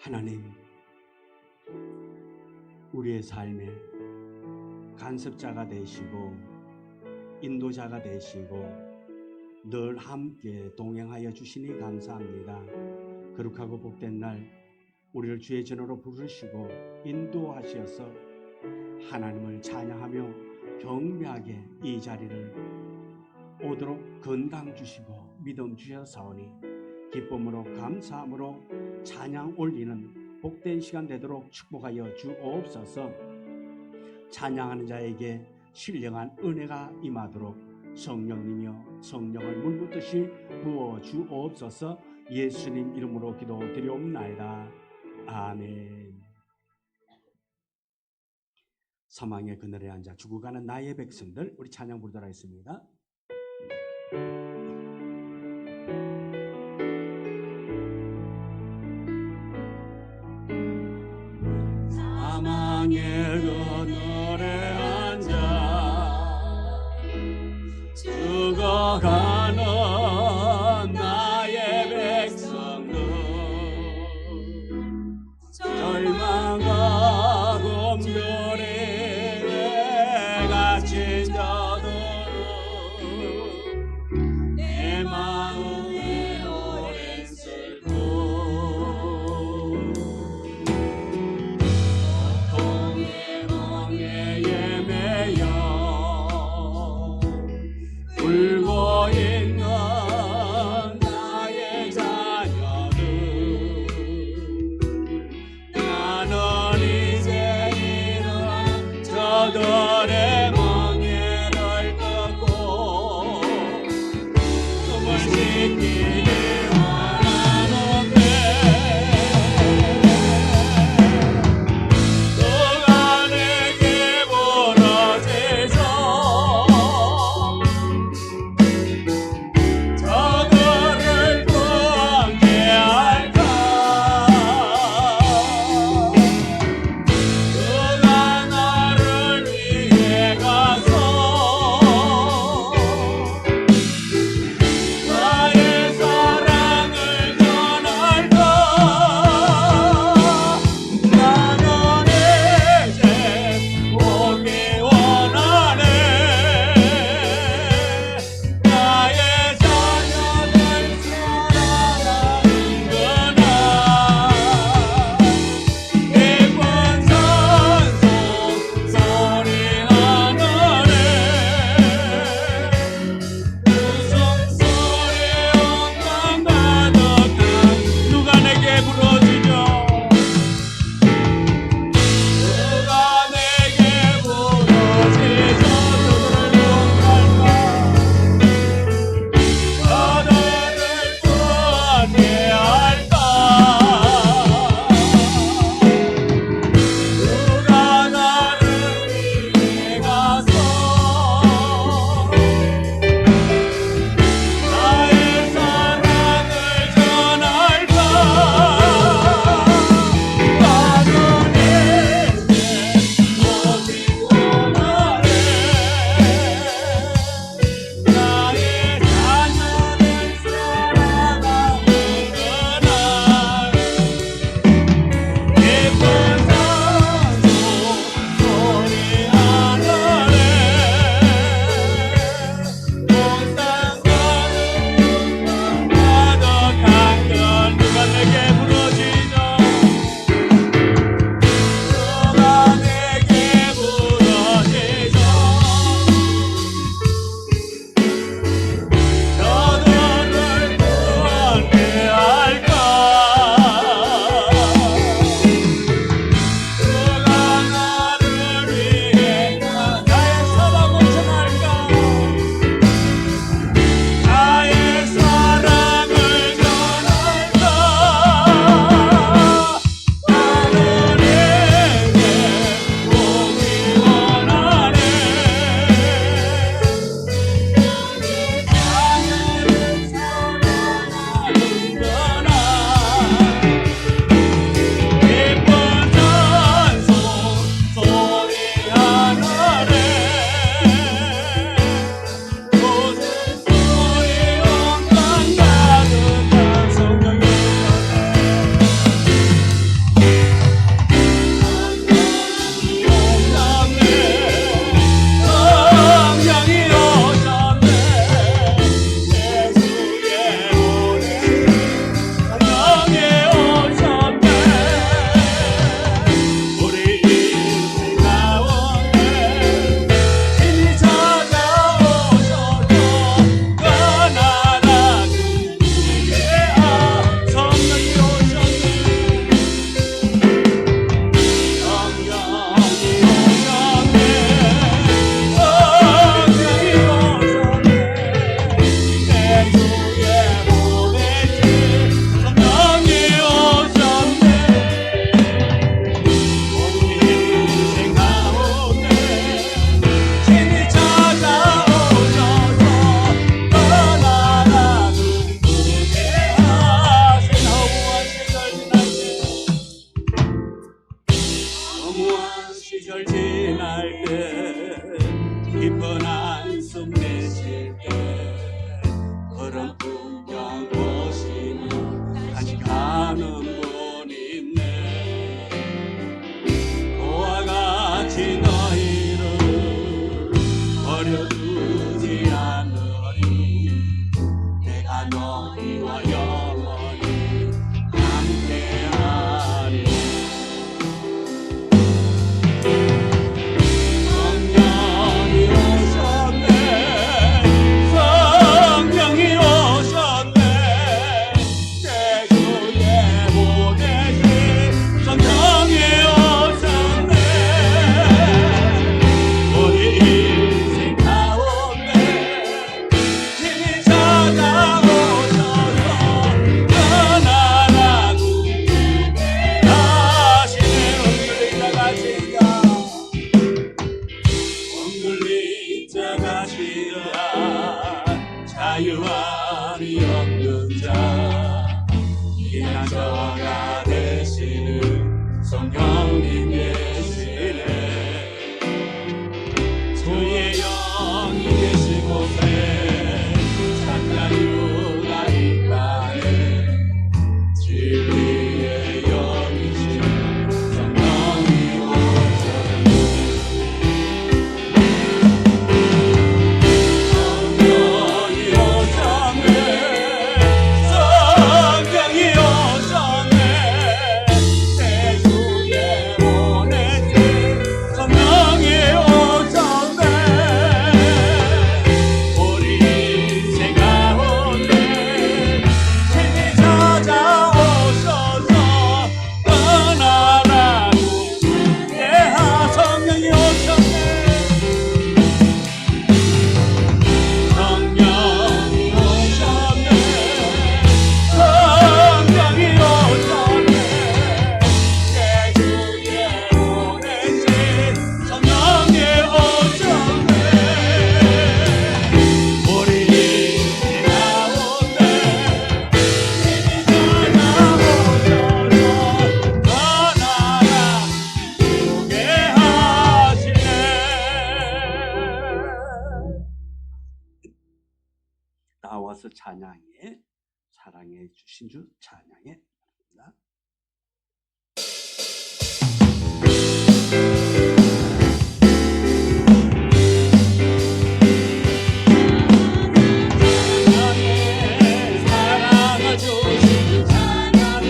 하나님, 우리의 삶에 간섭자가 되시고 인도자가 되시고 늘 함께 동행하여 주시니 감사합니다. 거룩하고 복된 날 우리를 주의 전으로 부르시고 인도하셔서 하나님을 찬양하며 경배하게 이 자리를 오도록 건강 주시고 믿음 주셔사오니 기쁨으로 감사함으로 찬양 올리는 복된 시간 되도록 축복하여 주옵소서. 찬양하는 자에게 신령한 은혜가 임하도록 성령님이여 성령을 물붓듯이 부어 주옵소서. 예수님 이름으로 기도드리옵나이다. 아멘. 사망의 그늘에 앉아 죽어가는 나의 백성들, 우리 찬양 부르도록 하겠습니다. 사망의 그늘에 앉아 죽어가는 나의 백성들, 절망과 곰돌이 내가 찢어도 내 마음에 오랜 슬픔, 고통의 멍에 예매여 울고 있는 나의 자녀들, 나는 이제 이런 저들의 멍에를 꺾고 숨을 지키기 원하는데 누가 내게 부러지죠. 저들을 구원케 할까. 누가 나를 위해 시절 지날 때 깊은 한숨 내쉴 때 그런 풍경 보시며 간직하는 분 있네. 그와 같이 너희를 버려두지 않으리. 내가 너희와 영원히 함께하리. 성령이 오셨네. 성령이 오셨네. 내 주에 보내신 성령이 오셨네. 우리 인생 가운데 친히 찾아오셔서 떠나라고 하시네. 엉글리 자가시라 자유함이 없는 자 피난처가 되시는 성령님 계시네. 주의 영이 계신 곳에 참 자유가 있다네. 진리의 영이신 성령이 오셨네. 성령이 오셨네. 성령이 오셨네. 내 주에 보내신 성령이 오셨네. 우리 인생 가운데 친히 찾아오셔서 떠나라고 예하. 성령이 오셨네. 성령이 오셨네. 성령이 오셨네. 내 주에 보내신 성령이 오셨네. 우리 인생 가운데 친히 찾아오셔서 떠나라 주게 하시네. 나와서 찬양해. 사랑해 주신 주 찬양해. 찬양해. 사랑을 주신 주 찬양해.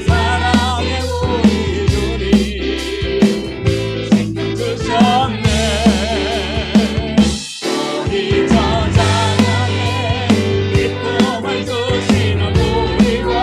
사랑해 우리 주님 생명 주셨네. 우리 저 찬양해. 기쁨을 주시는 우리와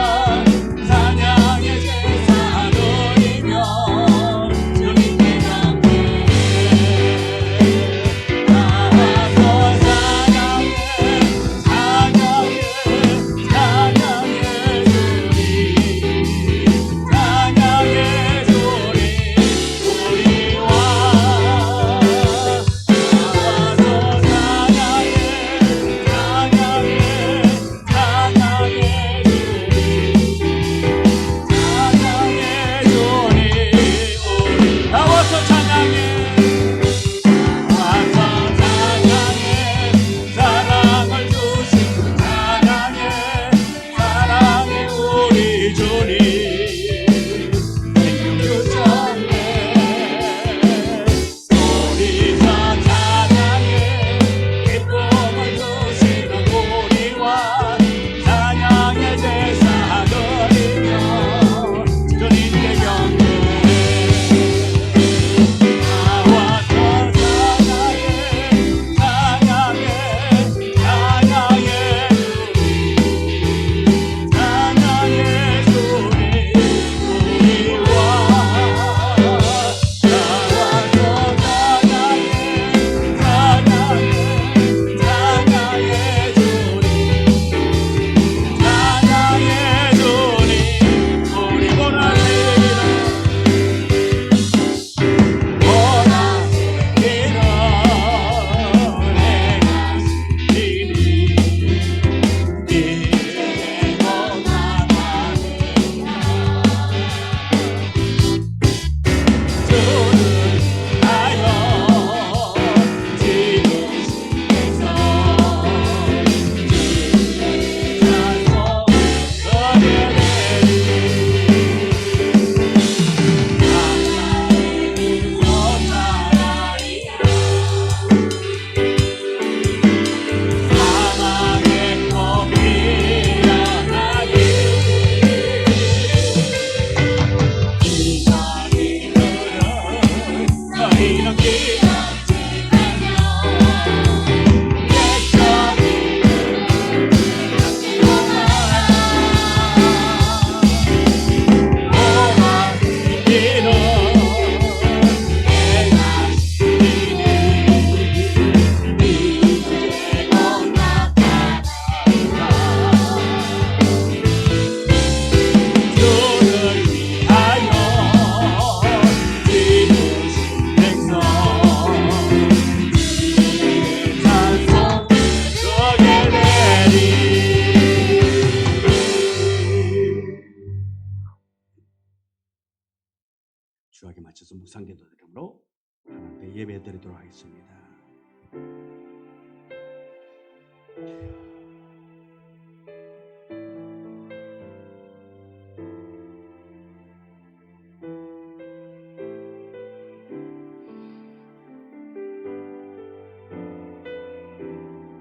주하게 맞춰서 묵상기도 드림으로 하나님께 예배드리도록 하겠습니다.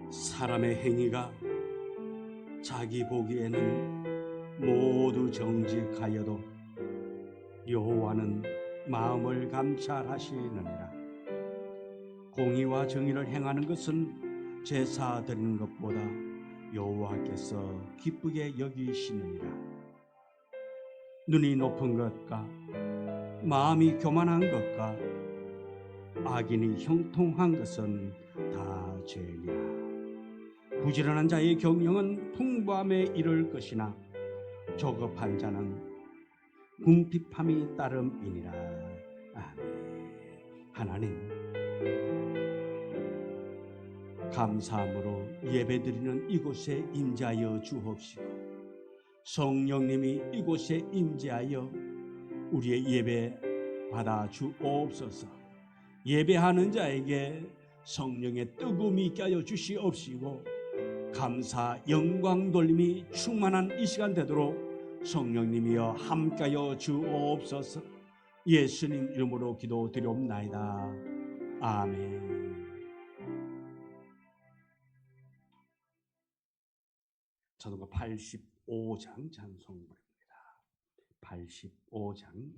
사람의 행위가 자기 보기에는 모두 정직하여도 여호와는 마음을 감찰하시느니라. 공의와 정의를 행하는 것은 제사 드리는 것보다 여호와께서 기쁘게 여기시느니라. 눈이 높은 것과 마음이 교만한 것과 악인이 형통한 것은 다 죄니라. 부지런한 자의 경영은 풍부함에 이를 것이나 조급한 자는 궁핍함이 따름이니라. 아멘. 하나님, 감사함으로 예배드리는 이곳에 임재하여 주옵시고 성령님이 이곳에 임재하여 우리의 예배 받아 주옵소서. 예배하는 자에게 성령의 뜨거움이 있게 하여 주시옵시고 감사 영광 돌림이 충만한 이 시간 되도록 성령님이여 함께하여 주옵소서. 예수님 이름으로 기도드리옵나이다. 아멘. 찬송가 85장 찬송부입니다. 85장.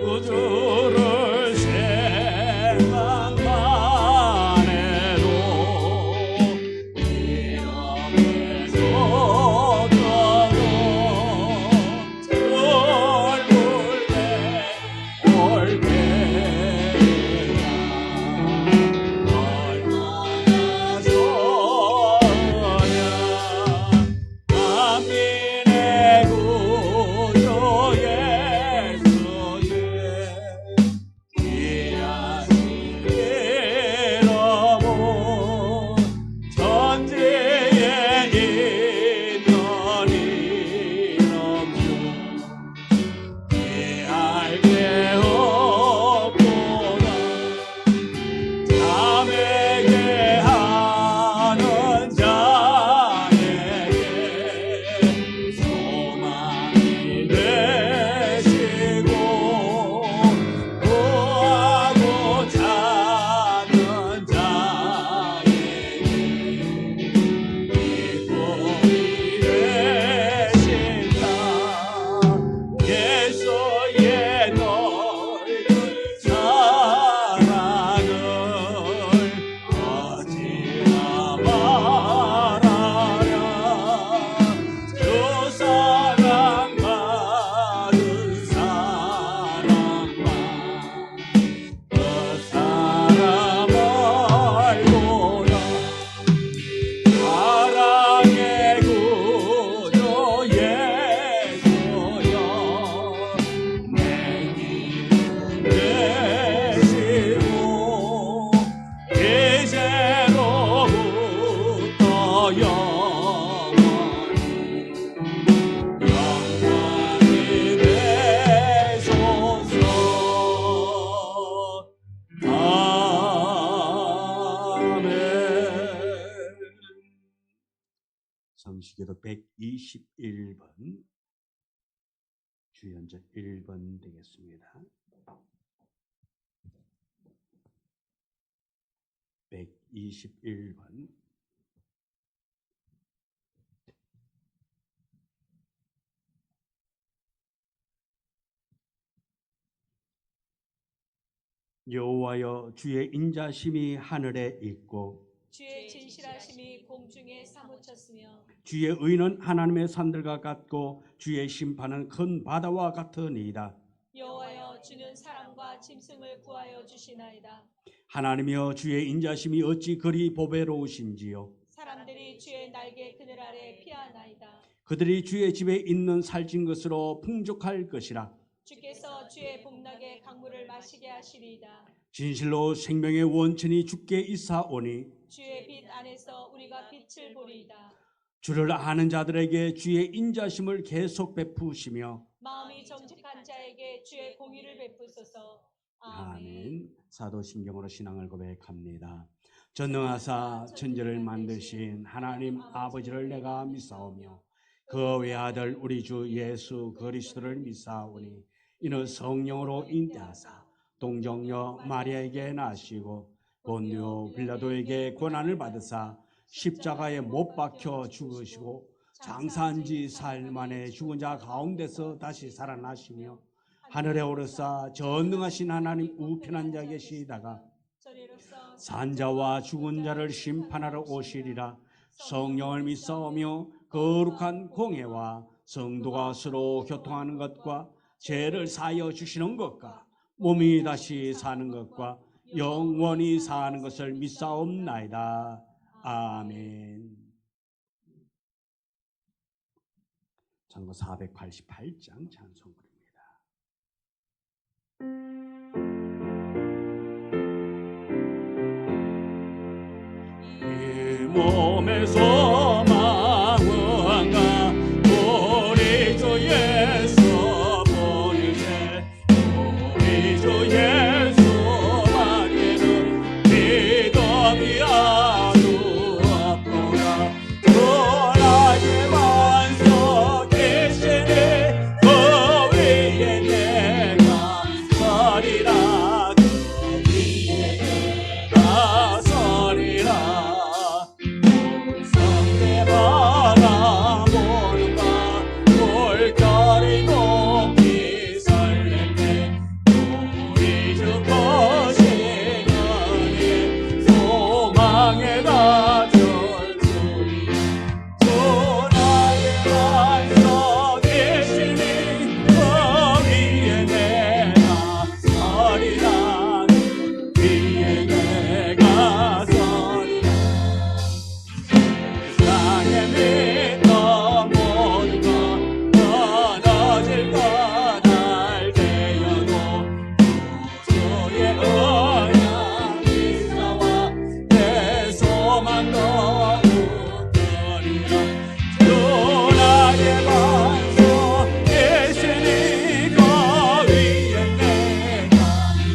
우주를 생각만 해도 이 영에서 떠도 얼굴에 올 때가 얼마나 좋으냐. 만민의 구주 성시기도 121번 주연절 1번 되겠습니다. 121번. 여호와여, 주의 인자심이 하늘에 있고 주의 진실하심이 공중에 사무쳤으며 주의 의는 하나님의 산들과 같고 주의 심판은 큰 바다와 같으니이다. 여호와여, 주는 사람과 짐승을 구하여 주시나이다. 하나님이여, 주의 인자심이 어찌 그리 보배로우신지요. 사람들이 주의 날개 그늘 아래 피하나이다. 그들이 주의 집에 있는 살찐 것으로 풍족할 것이라. 주께서 주의 복락에 강물을 마시게 하시리이다. 진실로 생명의 원천이 주께 있사오니 주의 빛 안에서 우리가 빛을 보리이다. 주를 아는 자들에게 주의 인자심을 계속 베푸시며 마음이 정직한 자에게 주의 공의를 베푸소서. 아멘. 아멘. 사도신경으로 신앙을 고백합니다. 전능하사 천지를 만드신 하나님 아버지를 내가 믿사오며 그 외아들 우리 주 예수 그리스도를 믿사오니 이는 성령으로 잉태하사 동정녀 마리아에게 나시고 본디오 빌라도에게 고난을 받으사 십자가에 못 박혀 죽으시고 장사한 지 사흘 만에 죽은 자 가운데서 다시 살아나시며 하늘에 오르사 전능하신 하나님 우편한 자 계시다가 산자와 죽은 자를 심판하러 오시리라. 성령을 믿사오며 거룩한 공예와 성도가 서로 교통하는 것과 죄를 사하여 주시는 것과 몸이 다시 사는 것과 영원히 사는 것을 믿사옵나이다. 아멘. 참고 488장 찬송부입니다. 이 몸의 소망은가 우리 주 예수 보이세 우리 주 예수밖에는 믿음이 아주 없도다. 천하의 만석 계시니 그 위에 내가 서리라. 그 위에 내가 서리라. 성대바람 오는가 물결이 높이 설렘네. 우리 주 거시는 소망의 가전소리. 천하의 만석 계시니 그 위에 내가 서리라. 그 위에 내가 서리라. 세상에 믿던 모든 것 끊어질 것날되어도 주의 언약이 나와 내 소망 거룩하리라. 천하의 만석 계시니 그 위에 내가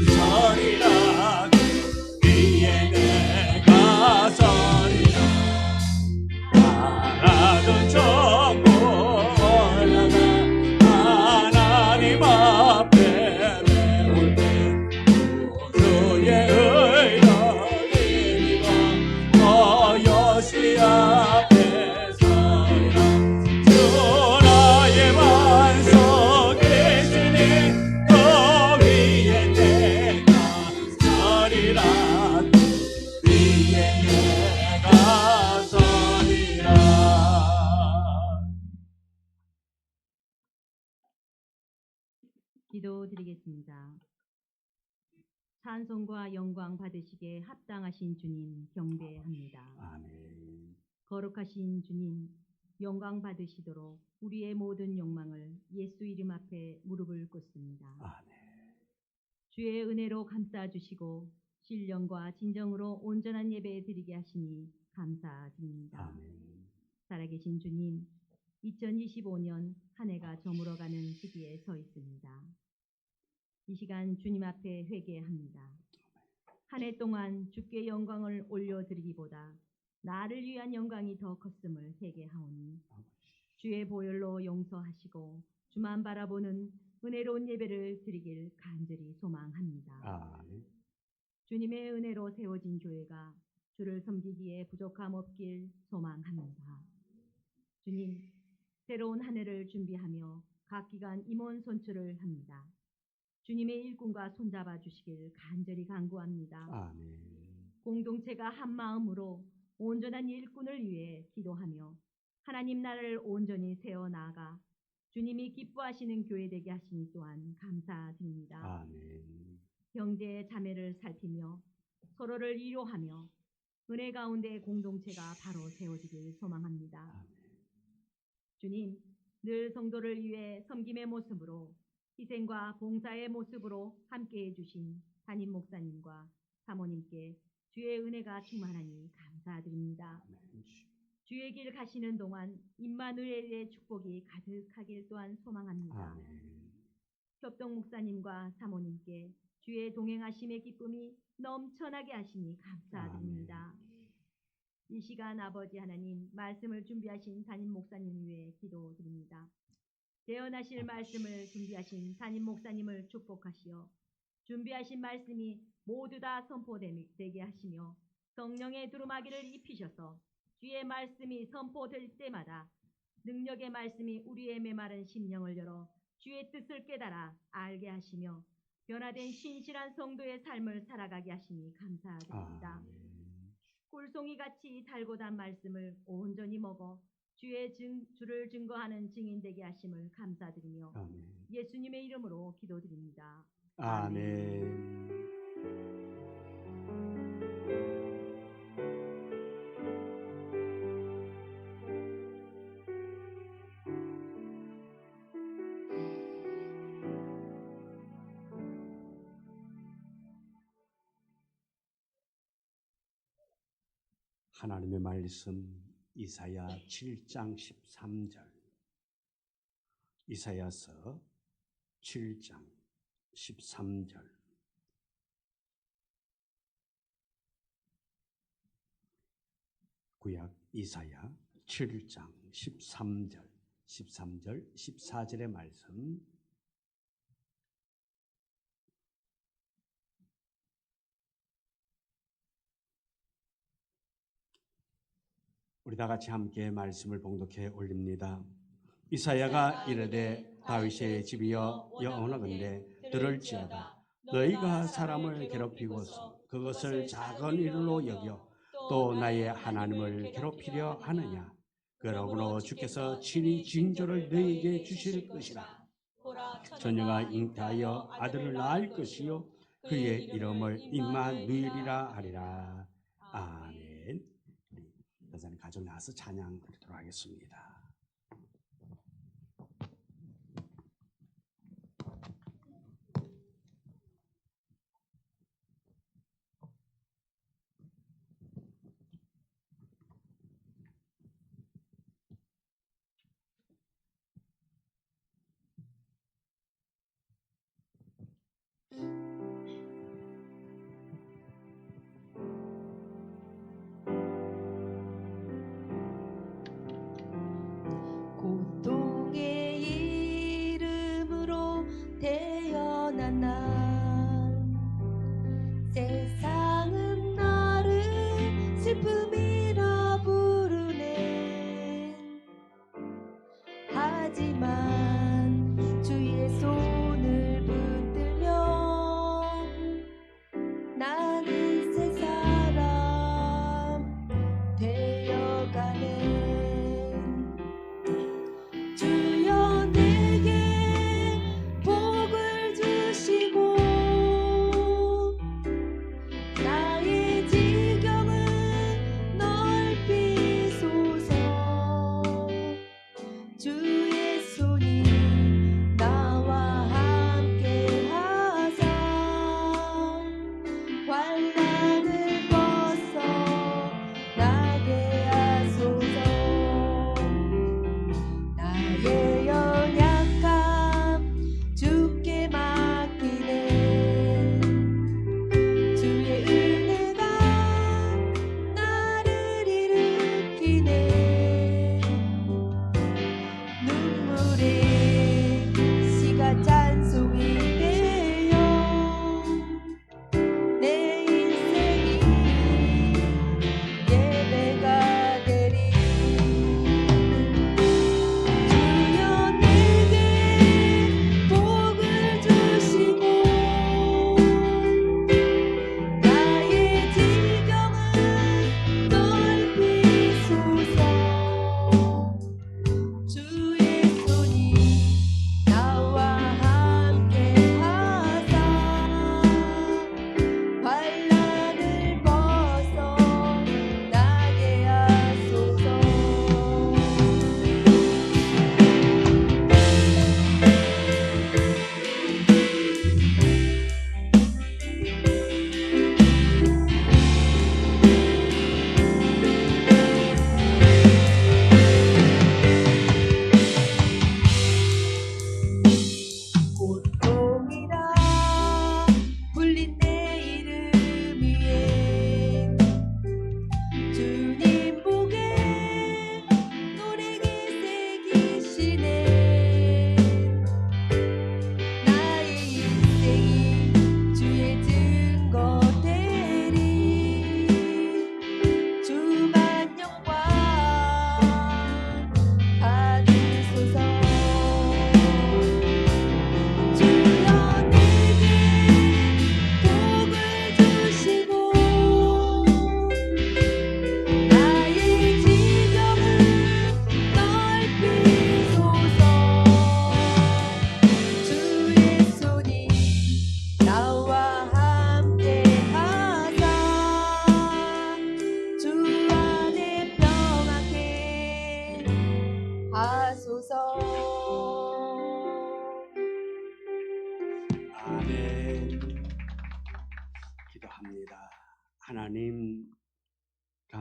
서리라. 그 위에 내가 서리라. 하나도 전부 올라가 하나님 앞에 배울 때 주의 의를 입어 더 여시 앞에 서리라. 천하의 만석 계시니 그 위에 내가 서리라. 위에 내가 서리라. 기도드리겠습니다. 찬송과 영광 받으시기에 합당하신 주님 경배합니다. 아멘. 거룩하신 주님 영광 받으시도록 우리의 모든 욕망을 예수 이름 앞에 무릎을 꿇습니다. 아멘. 주의 은혜로 감싸 주시고 신령과 진정으로 온전한 예배 드리게 하시니 감사드립니다. 아멘. 살아계신 주님, 2025년 한 해가 저물어가는 시기에 서 있습니다. 이 시간 주님 앞에 회개합니다. 한 해 동안 주께 영광을 올려드리기보다 나를 위한 영광이 더 컸음을 회개하오니 주의 보혈로 용서하시고 주만 바라보는 은혜로운 예배를 드리길 간절히 소망합니다. 아멘. 주님의 은혜로 세워진 교회가 주를 섬기기에 부족함 없길 소망합니다. 주님, 새로운 한 해를 준비하며 각 기관 임원 선출을 합니다. 주님의 일꾼과 손잡아 주시길 간절히 간구합니다. 아멘. 공동체가 한 마음으로 온전한 일꾼을 위해 기도하며 하나님 나라를 온전히 세워나가 주님이 기뻐하시는 교회 되게 하시니 또한 감사드립니다. 아멘. 형제 자매를 살피며 서로를 위로하며 은혜 가운데 공동체가 바로 세워지길 소망합니다. 주님, 늘 성도를 위해 섬김의 모습으로 희생과 봉사의 모습으로 함께해 주신 담임 목사님과 사모님께 주의 은혜가 충만하니 감사드립니다. 아멘. 주의 길 가시는 동안 임마누엘의 축복이 가득하길 또한 소망합니다. 아멘. 협동 목사님과 사모님께 주의 동행하심의 기쁨이 넘쳐나게 하시니 감사드립니다. 이 시간 아버지 하나님 말씀을 준비하신 담임 목사님 위해 기도드립니다. 재현하실 말씀을 준비하신 담임 목사님을 축복하시어 준비하신 말씀이 모두 다 선포되게 하시며 성령의 두루마기를 입히셔서 주의 말씀이 선포될 때마다 능력의 말씀이 우리의 메마른 심령을 열어 주의 뜻을 깨달아 알게 하시며 변화된 신실한 성도의 삶을 살아가게 하시니 감사드립니다. 꿀송이같이 달고 단 말씀을 온전히 먹어 주를 증거하는 증인되게 하심을 감사드리며 아멘. 예수님의 이름으로 기도드립니다. 아멘. 하나님의 말씀 이사야 7장 13절. 이사야서 7장 13절. 구약 이사야 7장 13절, 14절의 말씀. 우리 다 같이 함께 말씀을 봉독해 올립니다. 이사야가 이르되 다윗의 집이여 영원하건대 들을지어다. 너희가 사람을 괴롭히고서 그것을 작은 일로 여겨 또 나의 하나님을 괴롭히려 하느냐. 그러므로 주께서 친히 징조를 너희에게 주실 것이라. 처녀가 잉태하여 아들을 낳을 것이요 그의 이름을 임마누엘이라 하리라. 아멘. 우리 여자는 가족 나와서 찬양 드리도록 하겠습니다.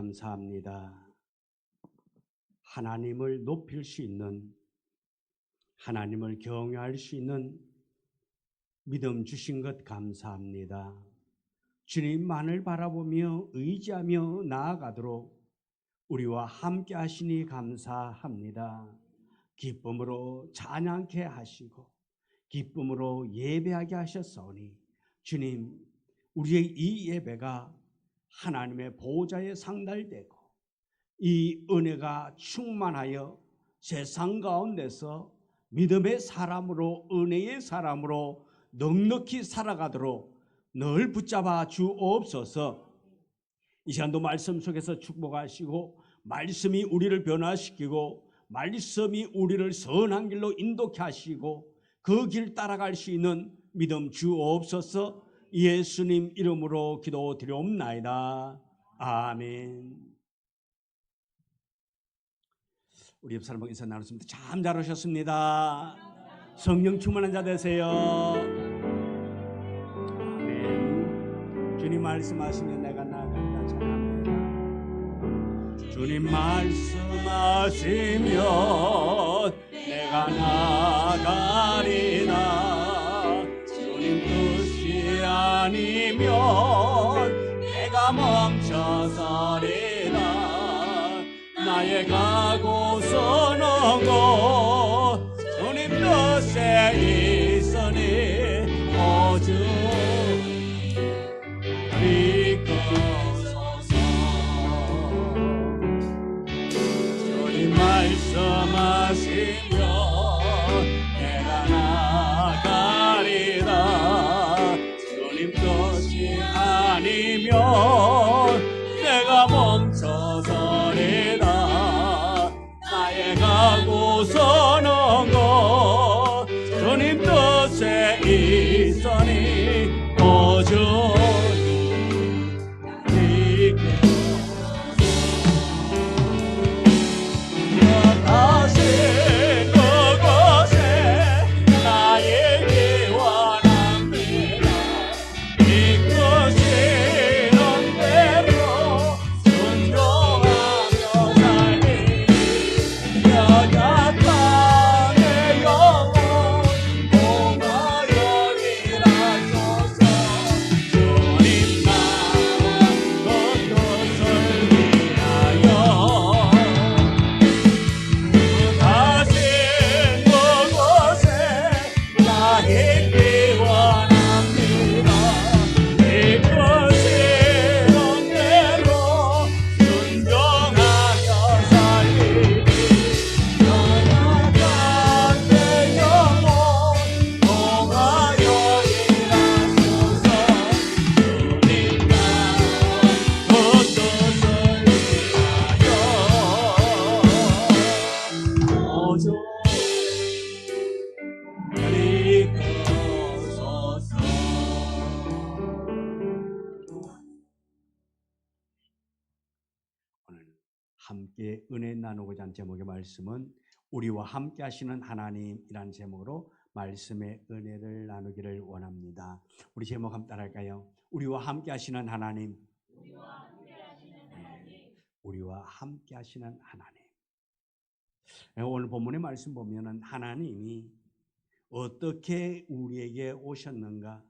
감사합니다. 하나님을 높일 수 있는, 하나님을 경외할 수 있는 믿음 주신 것 감사합니다. 주님만을 바라보며 의지하며 나아가도록 우리와 함께 하시니 감사합니다. 기쁨으로 찬양케 하시고 기쁨으로 예배하게 하셨사오니 주님, 우리의 이 예배가 하나님의 보좌에 상달되고 이 은혜가 충만하여 세상 가운데서 믿음의 사람으로, 은혜의 사람으로 넉넉히 살아가도록 늘 붙잡아 주옵소서. 이 시간도 말씀 속에서 축복하시고 말씀이 우리를 변화시키고 말씀이 우리를 선한 길로 인도케 하시고 그 길 따라갈 수 있는 믿음 주옵소서. 예수님 이름으로 기도드리옵나이다. 아멘. 우리 옆 사람과 인사 나눴습니다. 참 잘하셨습니다. 성령 충만한 자 되세요. 아멘. 주님 말씀하시면 내가 나아간다. 찬양합니다. 주님 말씀하시면 내가 나아가리라. 주님 뜻이 아니면 내가 멈춰서리라. 나의 가고서는 곳 주님 뜻에 있으니 오직 믿소서. 주님 말씀하시면 내가 나가리라. 주님 뜻이 아니면 내가 멈춰서리라. 가고서는 곳 주님 뜻에 있으니 오직 다시 그곳에 나의 기원합니다. 이끄시는 대로 순종하며 살리. 여자 땅의 영혼 공화연이라소서. 주님 나의 뜻을 위하여 다시 그곳에 나의 기원합니다. 이끄시는 대로 순종하며 살리리. 오늘 함께 은혜 나누고자 하는 제목의 말씀은 우리와 함께 하시는 하나님이라는 제목으로 말씀의 은혜를 나누기를 원합니다. 우리 제목 한번 따라할까요? 우리와 함께 하시는 하나님. 우리와 함께 하시는 하나님. 오늘 본문의 말씀 보면은 하나님이 어떻게 우리에게 오셨는가,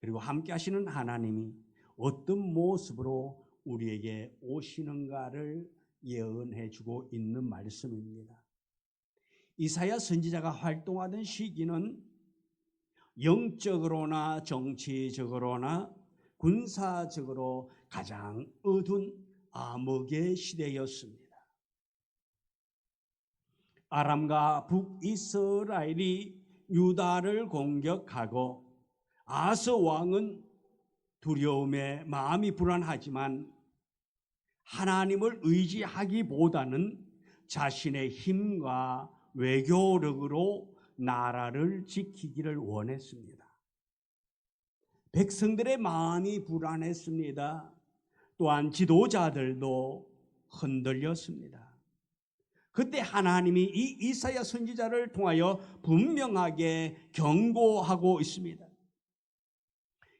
그리고 함께 하시는 하나님이 어떤 모습으로 우리에게 오시는가를 예언해 주고 있는 말씀입니다. 이사야 선지자가 활동하던 시기는 영적으로나 정치적으로나 군사적으로 가장 어두운 암흑의 시대였습니다. 아람과 북이스라엘이 유다를 공격하고 아스 왕은 두려움에 마음이 불안하지만 하나님을 의지하기보다는 자신의 힘과 외교력으로 나라를 지키기를 원했습니다. 백성들의 마음이 불안했습니다. 또한 지도자들도 흔들렸습니다. 그때 하나님이 이 이사야 선지자를 통하여 분명하게 경고하고 있습니다.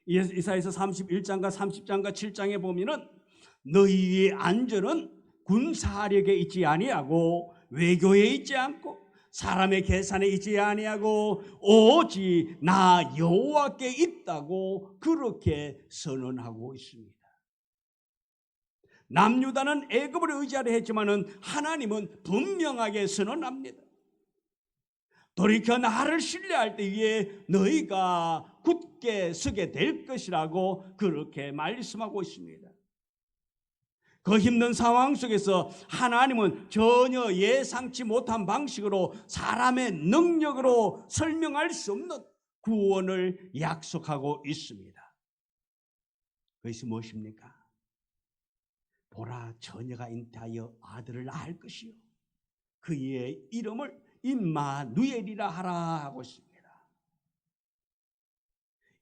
이사야서 31장과 30장과 7장에 보면은 너희의 안전은 군사력에 있지 아니하고 외교에 있지 않고 사람의 계산에 있지 아니하고 오직 나 여호와께 있다고 그렇게 선언하고 있습니다. 남유다는 애굽을 의지하려 했지만은 하나님은 분명하게 선언합니다. 돌이켜 나를 신뢰할 때에 너희가 굳게 서게 될 것이라고 그렇게 말씀하고 있습니다. 그 힘든 상황 속에서 하나님은 전혀 예상치 못한 방식으로 사람의 능력으로 설명할 수 없는 구원을 약속하고 있습니다. 그것이 무엇입니까? 보라, 처녀가 잉태하여 아들을 낳을 것이요 그의 이름을 임마누엘이라 하라 하고 있습니다.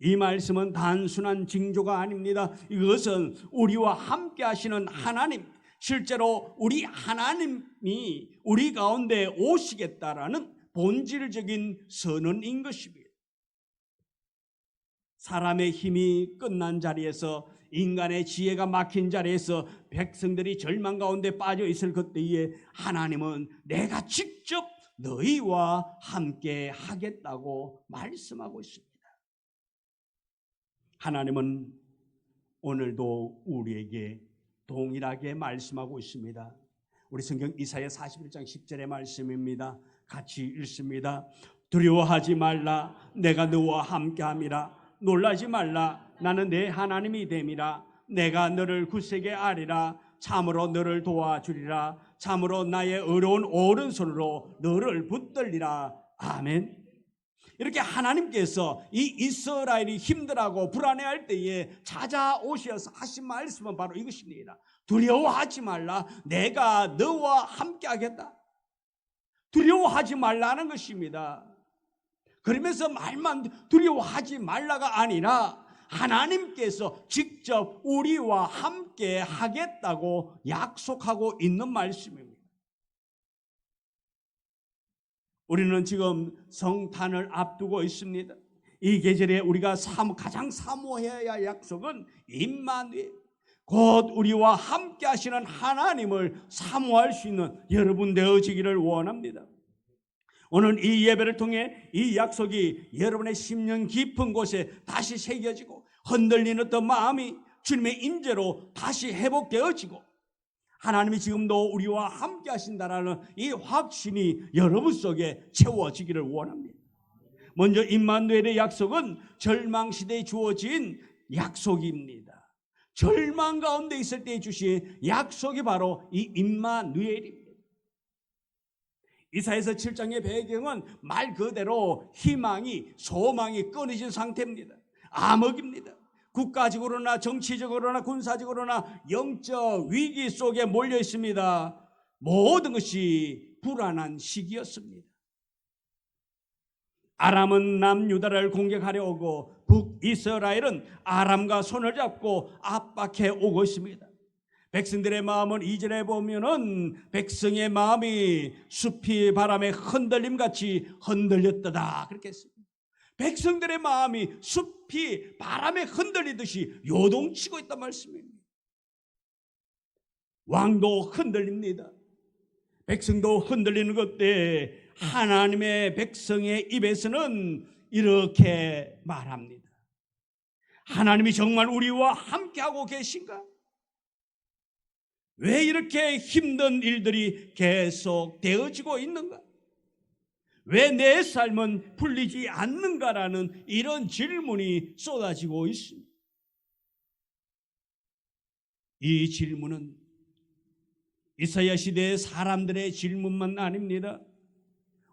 이 말씀은 단순한 징조가 아닙니다. 이것은 우리와 함께 하시는 하나님, 실제로 우리 하나님이 우리 가운데 오시겠다라는 본질적인 선언인 것입니다. 사람의 힘이 끝난 자리에서, 인간의 지혜가 막힌 자리에서 백성들이 절망 가운데 빠져 있을 그때에 하나님은 내가 직접 너희와 함께 하겠다고 말씀하고 있습니다. 하나님은 오늘도 우리에게 동일하게 말씀하고 있습니다. 우리 성경 이사야 41장 10절의 말씀입니다. 같이 읽습니다. 두려워하지 말라, 내가 너와 함께함이라. 놀라지 말라, 나는 내 하나님이 됨이라. 내가 너를 굳세게 아리라. 참으로 너를 도와주리라. 참으로 나의 의로운 오른손으로 너를 붙들리라. 아멘. 이렇게 하나님께서 이 이스라엘이 힘들어하고 불안해할 때에 찾아오셔서 하신 말씀은 바로 이것입니다. 두려워하지 말라, 내가 너와 함께 하겠다. 두려워하지 말라는 것입니다. 그러면서 말만 두려워하지 말라가 아니라 하나님께서 직접 우리와 함께 하겠다고 약속하고 있는 말씀입니다. 우리는 지금 성탄을 앞두고 있습니다. 이 계절에 우리가 가장 사모해야 할 약속은 임마누엘, 곧 우리와 함께 하시는 하나님을 사모할 수 있는 여러분 되어지기를 원합니다. 오늘 이 예배를 통해 이 약속이 여러분의 심령 깊은 곳에 다시 새겨지고 흔들리는 어떤 마음이 주님의 임재로 다시 회복되어지고 하나님이 지금도 우리와 함께 하신다라는 이 확신이 여러분 속에 채워지기를 원합니다. 먼저 임마누엘의 약속은 절망시대에 주어진 약속입니다. 절망 가운데 있을 때 주신 약속이 바로 이 임마누엘입니다. 이사야서 7장의 배경은 말 그대로 희망이, 소망이 끊어진 상태입니다. 암흑입니다. 국가적으로나 정치적으로나 군사적으로나 영적 위기 속에 몰려 있습니다. 모든 것이 불안한 시기였습니다. 아람은 남유다를 공격하려 오고 북이스라엘은 아람과 손을 잡고 압박해 오고 있습니다. 백성들의 마음은 2절에 보면은 백성의 마음이 숲이 바람에 흔들림같이 흔들렸다 그렇게 했습니다. 백성들의 마음이 숲이 바람에 흔들리듯이 요동치고 있단 말씀입니다. 왕도 흔들립니다. 백성도 흔들리는 것 때 하나님의 백성의 입에서는 이렇게 말합니다. 하나님이 정말 우리와 함께하고 계신가? 왜 이렇게 힘든 일들이 계속 되어지고 있는가? 왜 내 삶은 풀리지 않는가라는 이런 질문이 쏟아지고 있습니다. 이 질문은 이사야 시대의 사람들의 질문만 아닙니다.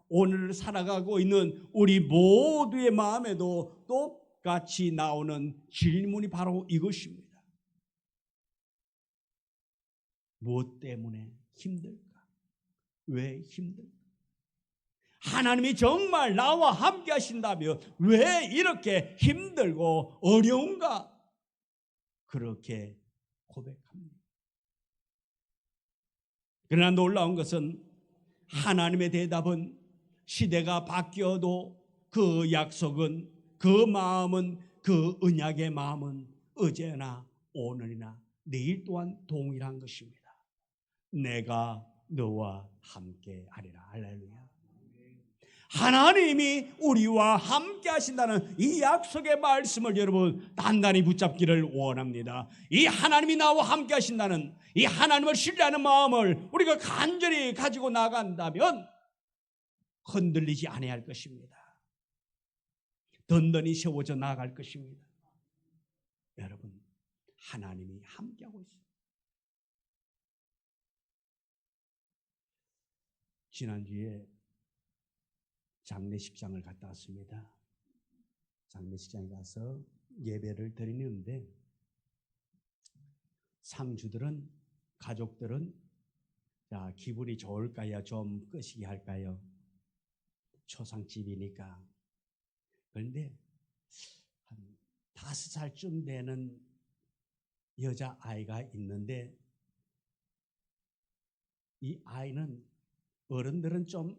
오늘 살아가고 있는 우리 모두의 마음에도 똑같이 나오는 질문이 바로 이것입니다. 무엇 때문에 힘들까? 왜 힘들까? 하나님이 정말 나와 함께 하신다면 왜 이렇게 힘들고 어려운가? 그렇게 고백합니다. 그러나 놀라운 것은 하나님의 대답은 시대가 바뀌어도 그 약속은, 그 마음은, 그 언약의 마음은 어제나 오늘이나 내일 또한 동일한 것입니다. 내가 너와 함께 하리라. 할렐루야. 하나님이 우리와 함께 하신다는 이 약속의 말씀을 여러분 단단히 붙잡기를 원합니다. 이 하나님이 나와 함께 하신다는 이 하나님을 신뢰하는 마음을 우리가 간절히 가지고 나간다면 흔들리지 아니할 것입니다. 든든히 세워져 나갈 것입니다. 여러분, 하나님이 함께하고 있습니다. 지난주에 장례식장을 갔다 왔습니다. 장례식장에 가서 예배를 드리는데 상주들은, 가족들은 자, 기분이 좋을까요? 좀 끄시게 할까요? 초상집이니까. 그런데 한 5살쯤 되는 여자아이가 있는데 이 아이는 어른들은 좀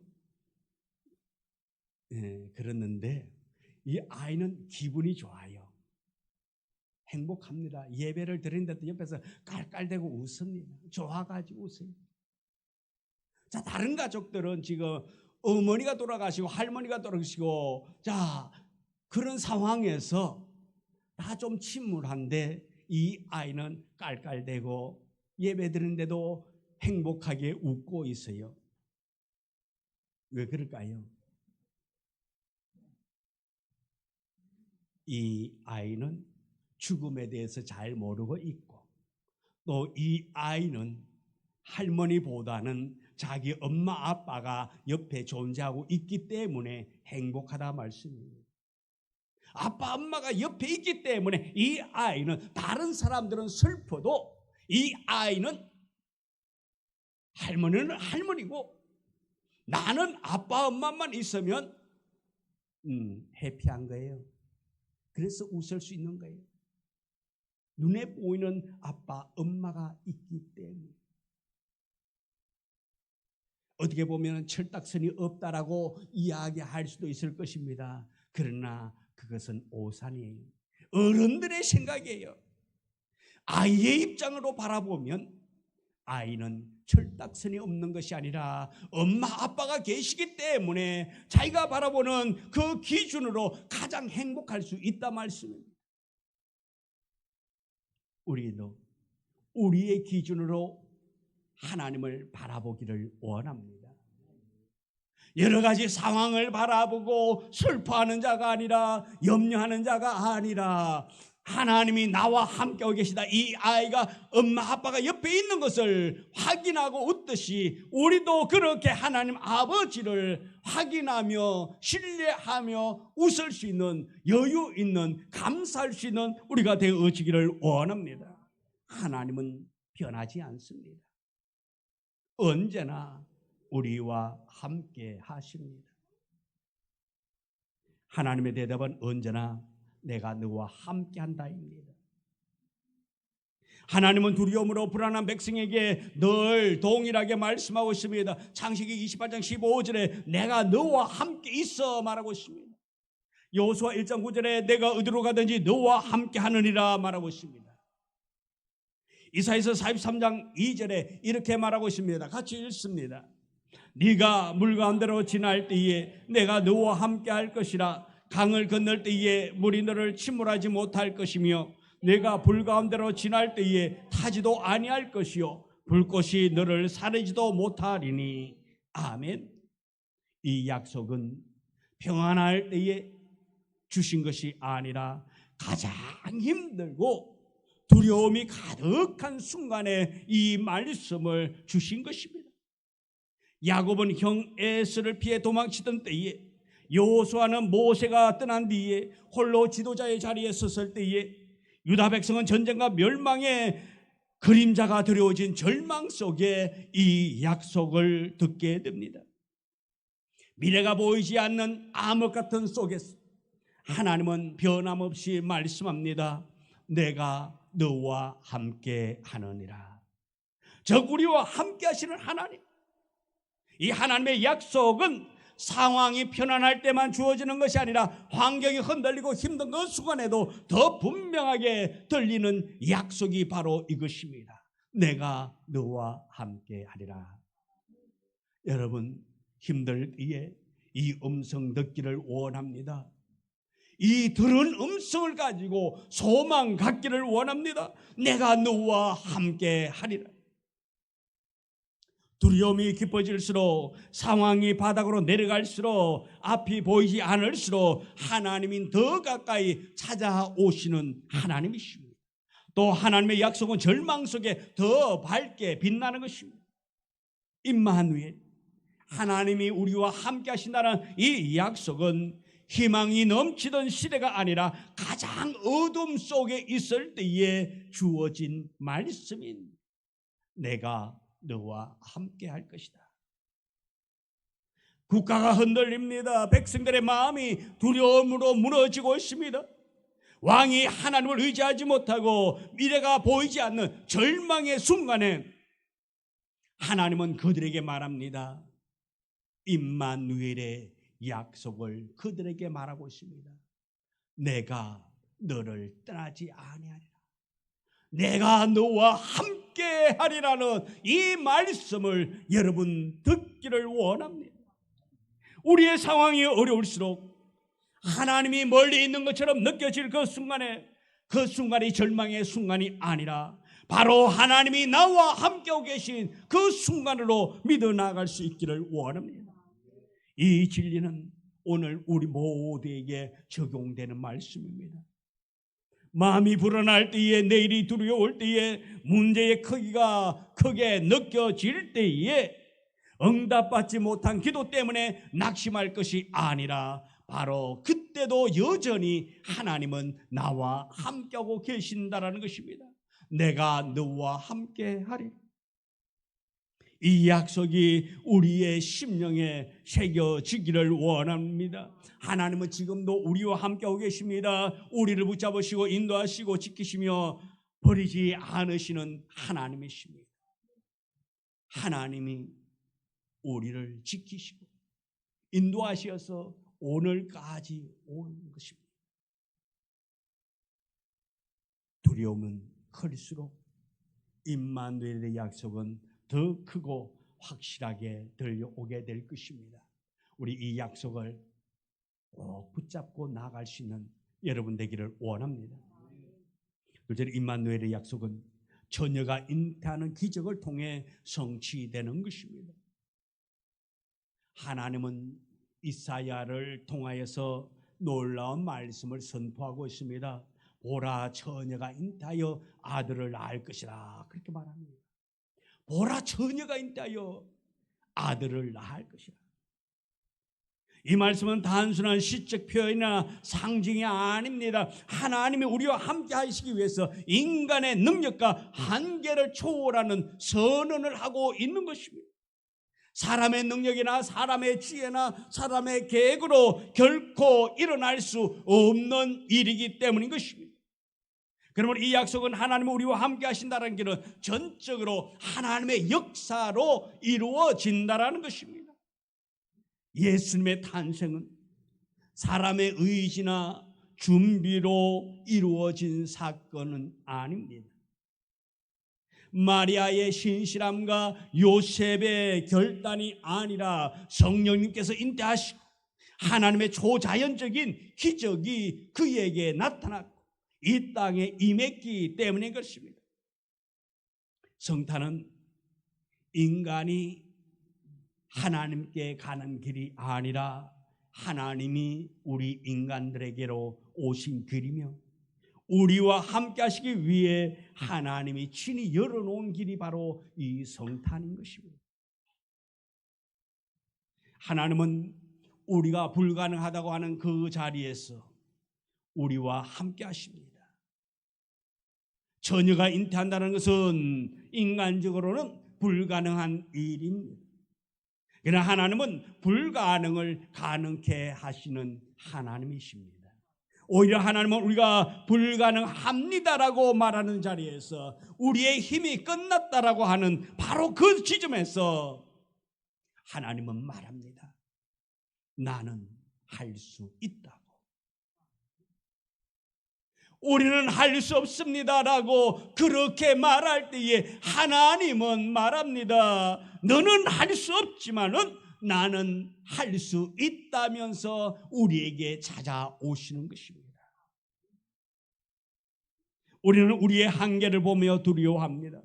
그랬는데 이 아이는 기분이 좋아요. 행복합니다. 예배를 드리는데도 옆에서 깔깔대고 웃습니다. 좋아가지고 웃어요. 자, 다른 가족들은 지금 어머니가 돌아가시고 할머니가 돌아가시고 자, 그런 상황에서 다 좀 침울한데 이 아이는 깔깔대고 예배 드리는데도 행복하게 웃고 있어요. 왜 그럴까요? 이 아이는 죽음에 대해서 잘 모르고 있고 또 이 아이는 할머니보다는 자기 엄마 아빠가 옆에 존재하고 있기 때문에 행복하다 말씀입니다. 아빠 엄마가 옆에 있기 때문에 이 아이는 다른 사람들은 슬퍼도 이 아이는 할머니는 할머니고 나는 아빠 엄마만 있으면 해피한 거예요. 그래서 웃을 수 있는 거예요. 눈에 보이는 아빠 엄마가 있기 때문에. 어떻게 보면 철딱선이 없다라고 이야기할 수도 있을 것입니다. 그러나 그것은 오산이에요. 어른들의 생각이에요. 아이의 입장으로 바라보면 아이는 철딱선이 없는 것이 아니라 엄마 아빠가 계시기 때문에 자기가 바라보는 그 기준으로 가장 행복할 수 있다 말씀입니다. 우리도 우리의 기준으로 하나님을 바라보기를 원합니다. 여러 가지 상황을 바라보고 슬퍼하는 자가 아니라 염려하는 자가 아니라 하나님이 나와 함께하고 계시다. 이 아이가 엄마 아빠가 옆에 있는 것을 확인하고 웃듯이 우리도 그렇게 하나님 아버지를 확인하며 신뢰하며 웃을 수 있는 여유 있는 감사할 수 있는 우리가 되어지기를 원합니다. 하나님은 변하지 않습니다. 언제나 우리와 함께 하십니다. 하나님의 대답은 언제나 내가 너와 함께 한다입니다. 하나님은 두려움으로 불안한 백성에게 늘 동일하게 말씀하고 있습니다. 창세기 28장 15절에 내가 너와 함께 있어 말하고 있습니다. 여호수아 1장 9절에 내가 어디로 가든지 너와 함께 하느니라 말하고 있습니다. 이사야서 43장 2절에 이렇게 말하고 있습니다. 같이 읽습니다. 네가 물 가운데로 지날 때에 내가 너와 함께 할 것이라. 강을 건널 때에 물이 너를 침몰하지 못할 것이며 내가 불 가운데로 지날 때에 타지도 아니할 것이요 불꽃이 너를 사르지도 못하리니. 아멘. 이 약속은 평안할 때에 주신 것이 아니라 가장 힘들고 두려움이 가득한 순간에 이 말씀을 주신 것입니다. 야곱은 형 에서를 피해 도망치던 때에 여호수아는 모세가 떠난 뒤에 홀로 지도자의 자리에 섰을 때에 유다 백성은 전쟁과 멸망의 그림자가 두려워진 절망 속에 이 약속을 듣게 됩니다. 미래가 보이지 않는 암흑 같은 속에서 하나님은 변함없이 말씀합니다. 내가 너와 함께 하느니라. 즉 우리와 함께 하시는 하나님, 이 하나님의 약속은 상황이 편안할 때만 주어지는 것이 아니라 환경이 흔들리고 힘든 그 순간에도 더 분명하게 들리는 약속이 바로 이것입니다. 내가 너와 함께 하리라. 여러분, 힘들 때에 이 음성 듣기를 원합니다. 이 들은 음성을 가지고 소망 갖기를 원합니다. 내가 너와 함께 하리라. 두려움이 깊어질수록, 상황이 바닥으로 내려갈수록, 앞이 보이지 않을수록 하나님이 더 가까이 찾아오시는 하나님이십니다. 또 하나님의 약속은 절망 속에 더 밝게 빛나는 것입니다. 임마누엘, 하나님이 우리와 함께 하신다는 이 약속은 희망이 넘치던 시대가 아니라 가장 어둠 속에 있을 때에 주어진 말씀인 내가 너와 함께 할 것이다. 국가가 흔들립니다. 백성들의 마음이 두려움으로 무너지고 있습니다. 왕이 하나님을 의지하지 못하고 미래가 보이지 않는 절망의 순간에 하나님은 그들에게 말합니다. 임마누엘의 약속을 그들에게 말하고 있습니다. 내가 너를 떠나지 아니하리라. 내가 너와 함께 하리라는 이 말씀을 여러분 듣기를 원합니다. 우리의 상황이 어려울수록 하나님이 멀리 있는 것처럼 느껴질 그 순간이 절망의 순간이 아니라 바로 하나님이 나와 함께하고 계신 그 순간으로 믿어 나갈 수 있기를 원합니다. 이 진리는 오늘 우리 모두에게 적용되는 말씀입니다. 마음이 불안할 때에, 내일이 두려울 때에, 문제의 크기가 크게 느껴질 때에 응답받지 못한 기도 때문에 낙심할 것이 아니라 바로 그때도 여전히 하나님은 나와 함께하고 계신다라는 것입니다. 내가 너와 함께하리. 이 약속이 우리의 심령에 새겨지기를 원합니다. 하나님은 지금도 우리와 함께하고 계십니다. 우리를 붙잡으시고 인도하시고 지키시며 버리지 않으시는 하나님이십니다. 하나님이 우리를 지키시고 인도하셔서 오늘까지 온 것입니다. 두려움은 클수록 임마누엘의 약속은 더 크고 확실하게 들려오게 될 것입니다. 우리 이 약속을 꼭 붙잡고 나아갈 수 있는 여러분 되기를 원합니다. 둘째로 임마누엘의 약속은 처녀가 잉태하는 기적을 통해 성취되는 것입니다. 하나님은 이사야를 통하여서 놀라운 말씀을 선포하고 있습니다. 보라, 처녀가 잉태하여 아들을 낳을 것이라, 그렇게 말합니다. 보라, 처녀가 잉태하여 아들을 낳을 것이라. 이 말씀은 단순한 시적 표현이나 상징이 아닙니다. 하나님이 우리와 함께 하시기 위해서 인간의 능력과 한계를 초월하는 선언을 하고 있는 것입니다. 사람의 능력이나 사람의 지혜나 사람의 계획으로 결코 일어날 수 없는 일이기 때문인 것입니다. 그러면 이 약속은 하나님이 우리와 함께 하신다는 것은 전적으로 하나님의 역사로 이루어진다는 것입니다. 예수님의 탄생은 사람의 의지나 준비로 이루어진 사건은 아닙니다. 마리아의 신실함과 요셉의 결단이 아니라 성령님께서 잉태하시고 하나님의 초자연적인 기적이 그에게 나타났고 이 땅에 임했기 때문인 것입니다. 성탄은 인간이 하나님께 가는 길이 아니라 하나님이 우리 인간들에게로 오신 길이며 우리와 함께 하시기 위해 하나님이 친히 열어놓은 길이 바로 이 성탄인 것입니다. 하나님은 우리가 불가능하다고 하는 그 자리에서 우리와 함께 하십니다. 처녀가 잉태한다는 것은 인간적으로는 불가능한 일입니다. 그러나 하나님은 불가능을 가능케 하시는 하나님이십니다. 오히려 하나님은 우리가 불가능합니다라고 말하는 자리에서 우리의 힘이 끝났다라고 하는 바로 그 지점에서 하나님은 말합니다. 나는 할 수 있다고. 우리는 할 수 없습니다라고 그렇게 말할 때에 하나님은 말합니다. 너는 할 수 없지만은 나는 할 수 있다면서 우리에게 찾아오시는 것입니다. 우리는 우리의 한계를 보며 두려워합니다.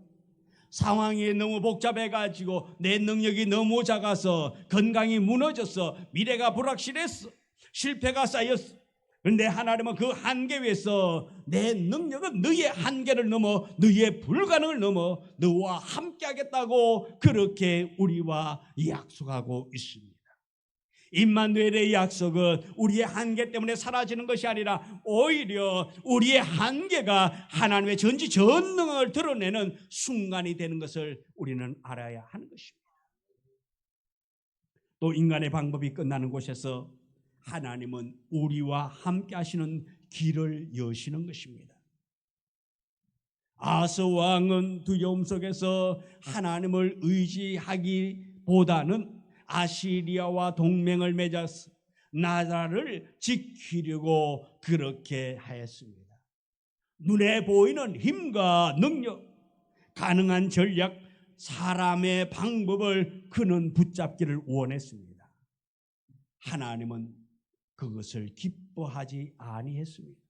상황이 너무 복잡해가지고 내 능력이 너무 작아서 건강이 무너졌어, 미래가 불확실했어, 실패가 쌓였어. 그런데 하나님은 그 한계 위에서 내 능력은 너의 한계를 넘어, 너의 불가능을 넘어 너와 함께 하겠다고 그렇게 우리와 약속하고 있습니다. 임마누엘의 약속은 우리의 한계 때문에 사라지는 것이 아니라 오히려 우리의 한계가 하나님의 전지전능을 드러내는 순간이 되는 것을 우리는 알아야 하는 것입니다. 또 인간의 방법이 끝나는 곳에서 하나님은 우리와 함께 하시는 길을 여시는 것입니다. 아스 왕은 두려움 속에서 하나님을 의지하기보다는 아시리아와 동맹을 맺어서 나라를 지키려고 그렇게 하였습니다. 눈에 보이는 힘과 능력, 가능한 전략, 사람의 방법을 그는 붙잡기를 원했습니다. 하나님은 그것을 기뻐하지 아니했습니다.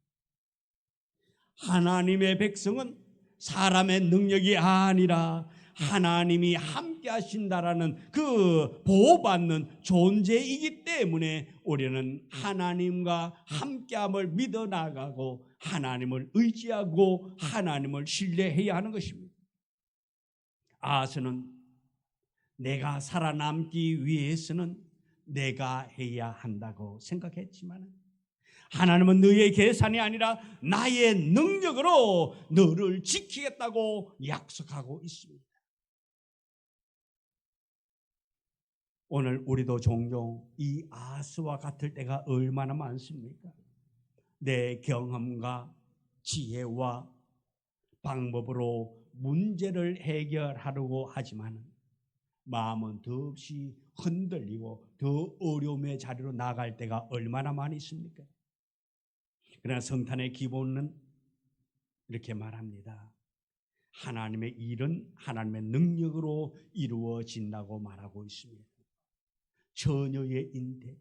하나님의 백성은 사람의 능력이 아니라 하나님이 함께 하신다라는 그 보호받는 존재이기 때문에 우리는 하나님과 함께함을 믿어 나가고 하나님을 의지하고 하나님을 신뢰해야 하는 것입니다. 아스는 내가 살아남기 위해서는 내가 해야 한다고 생각했지만 하나님은 너의 계산이 아니라 나의 능력으로 너를 지키겠다고 약속하고 있습니다. 오늘 우리도 종종 이 아스와 같을 때가 얼마나 많습니까? 내 경험과 지혜와 방법으로 문제를 해결하려고 하지만 마음은 더없이 흔들리고 더 어려움의 자리로 나갈 때가 얼마나 많이 있습니까? 그러나 성탄의 기본은 이렇게 말합니다. 하나님의 일은 하나님의 능력으로 이루어진다고 말하고 있습니다. 처녀의 잉태,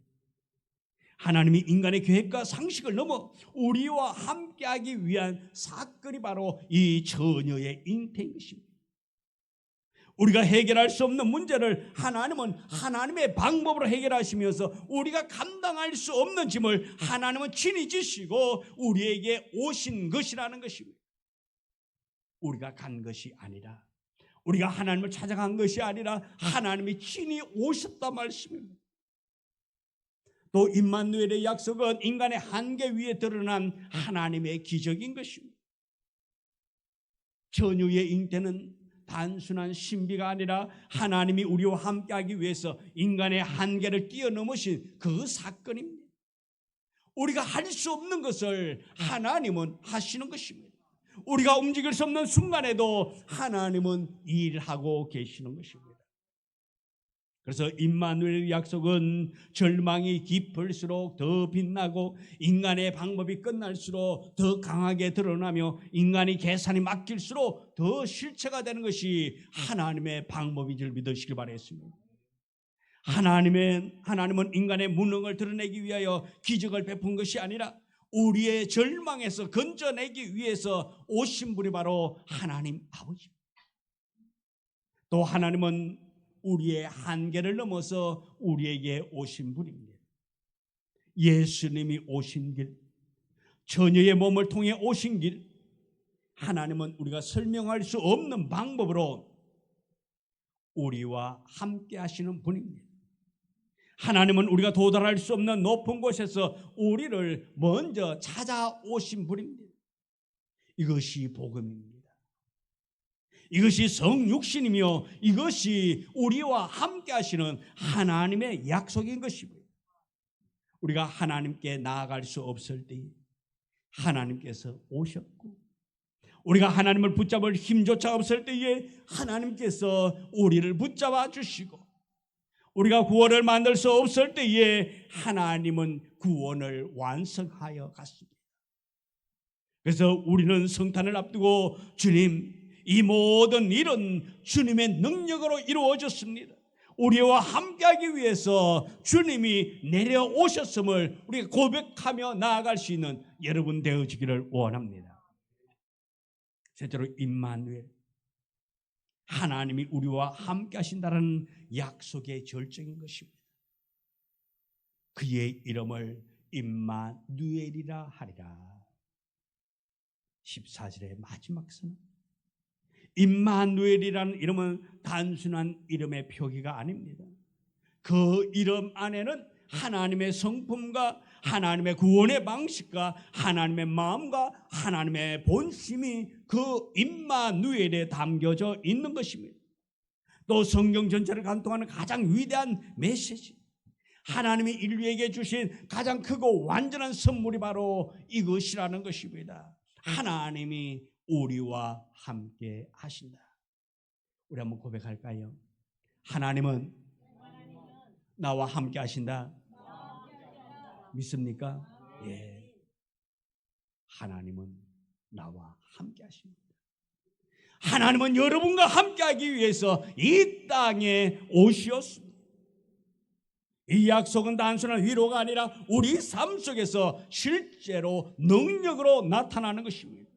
하나님이 인간의 계획과 상식을 넘어 우리와 함께하기 위한 사건이 바로 이 처녀의 잉태인 것입니다. 우리가 해결할 수 없는 문제를 하나님은 하나님의 방법으로 해결하시면서 우리가 감당할 수 없는 짐을 하나님은 친히 지시고 우리에게 오신 것이라는 것입니다. 우리가 간 것이 아니라, 우리가 하나님을 찾아간 것이 아니라 하나님이 친히 오셨단 말씀입니다. 또 임마누엘의 약속은 인간의 한계 위에 드러난 하나님의 기적인 것입니다. 처녀의 잉태는 단순한 신비가 아니라 하나님이 우리와 함께하기 위해서 인간의 한계를 뛰어넘으신 그 사건입니다. 우리가 할 수 없는 것을 하나님은 하시는 것입니다. 우리가 움직일 수 없는 순간에도 하나님은 일하고 계시는 것입니다. 그래서 임마누엘의 약속은 절망이 깊을수록 더 빛나고 인간의 방법이 끝날수록 더 강하게 드러나며 인간이 계산이 막힐수록 더 실체가 되는 것이 하나님의 방법인 줄 믿으시길 바랬습니다. 하나님은 인간의 무능을 드러내기 위하여 기적을 베푼 것이 아니라 우리의 절망에서 건져내기 위해서 오신 분이 바로 하나님 아버지입니다. 또 하나님은 우리의 한계를 넘어서 우리에게 오신 분입니다. 예수님이 오신 길, 처녀의 몸을 통해 오신 길, 하나님은 우리가 설명할 수 없는 방법으로 우리와 함께 하시는 분입니다. 하나님은 우리가 도달할 수 없는 높은 곳에서 우리를 먼저 찾아오신 분입니다. 이것이 복음입니다. 이것이 성육신이며 이것이 우리와 함께 하시는 하나님의 약속인 것입니다. 우리가 하나님께 나아갈 수 없을 때 하나님께서 오셨고, 우리가 하나님을 붙잡을 힘조차 없을 때에 하나님께서 우리를 붙잡아 주시고, 우리가 구원을 만들 수 없을 때에 하나님은 구원을 완성하여 갔습니다. 그래서 우리는 성탄을 앞두고 주님, 이 모든 일은 주님의 능력으로 이루어졌습니다. 우리와 함께하기 위해서 주님이 내려오셨음을 우리가 고백하며 나아갈 수 있는 여러분 되어지기를 원합니다. 셋째로 임마누엘, 하나님이 우리와 함께 하신다는 약속의 절정인 것입니다. 그의 이름을 임마누엘이라 하리라. 14절의 마지막 선, 임마누엘이라는 이름은 단순한 이름의 표기가 아닙니다. 그 이름 안에는 하나님의 성품과 하나님의 구원의 방식과 하나님의 마음과 하나님의 본심이 그 임마누엘에 담겨져 있는 것입니다. 또 성경 전체를 관통하는 가장 위대한 메시지, 하나님이 인류에게 주신 가장 크고 완전한 선물이 바로 이것이라는 것입니다. 하나님이 우리와 함께 하신다. 우리 한번 고백할까요? 하나님은 나와 함께 하신다. 믿습니까? 예. 하나님은 나와 함께 하십니다. 하나님은 여러분과 함께 하기 위해서 이 땅에 오셨습니다. 이 약속은 단순한 위로가 아니라 우리 삶 속에서 실제로 능력으로 나타나는 것입니다.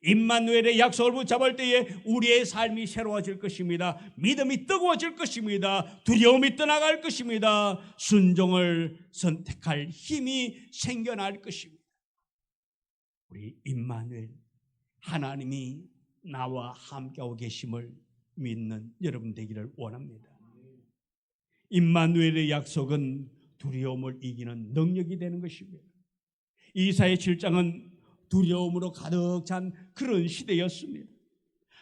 임마누엘의 약속을 붙잡을 때에 우리의 삶이 새로워질 것입니다. 믿음이 뜨거워질 것입니다. 두려움이 떠나갈 것입니다. 순종을 선택할 힘이 생겨날 것입니다. 우리 임마누엘, 하나님이 나와 함께하고 계심을 믿는 여러분 되기를 원합니다. 임마누엘의 약속은 두려움을 이기는 능력이 되는 것입니다. 이사야 7장은 두려움으로 가득 찬 그런 시대였습니다.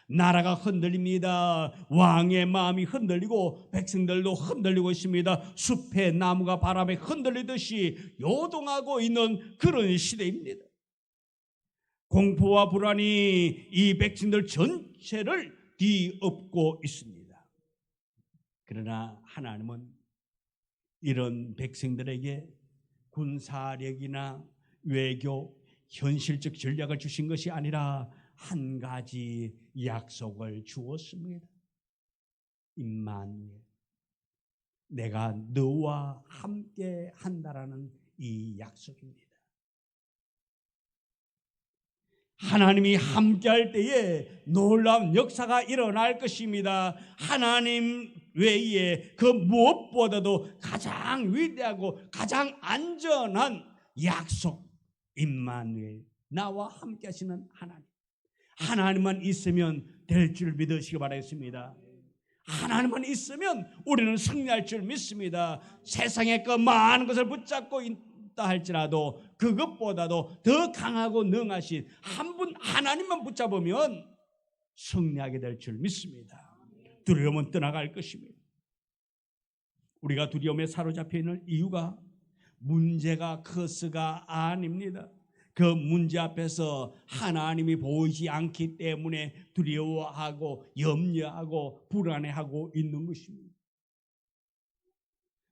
나라가 흔들립니다. 왕의 마음이 흔들리고 백성들도 흔들리고 있습니다. 숲의 나무가 바람에 흔들리듯이 요동하고 있는 그런 시대입니다. 공포와 불안이 이 백성들 전체를 뒤엎고 있습니다. 그러나 하나님은 이런 백성들에게 군사력이나 외교, 현실적 전략을 주신 것이 아니라 한 가지 약속을 주었습니다. 임마누엘, 내가 너와 함께 한다라는 이 약속입니다. 하나님이 함께할 때에 놀라운 역사가 일어날 것입니다. 하나님 외에 그 무엇보다도 가장 위대하고 가장 안전한 약속, 임마누엘, 나와 함께 하시는 하나님. 하나님만 있으면 될 줄 믿으시기 바라겠습니다. 하나님만 있으면 우리는 승리할 줄 믿습니다. 세상의 그 많은 것을 붙잡고 있다 할지라도 그것보다도 더 강하고 능하신 한 분 하나님만 붙잡으면 승리하게 될 줄 믿습니다. 두려움은 떠나갈 것입니다. 우리가 두려움에 사로잡혀 있는 이유가 문제가 커서가 아닙니다. 그 문제 앞에서 하나님이 보이지 않기 때문에 두려워하고 염려하고 불안해하고 있는 것입니다.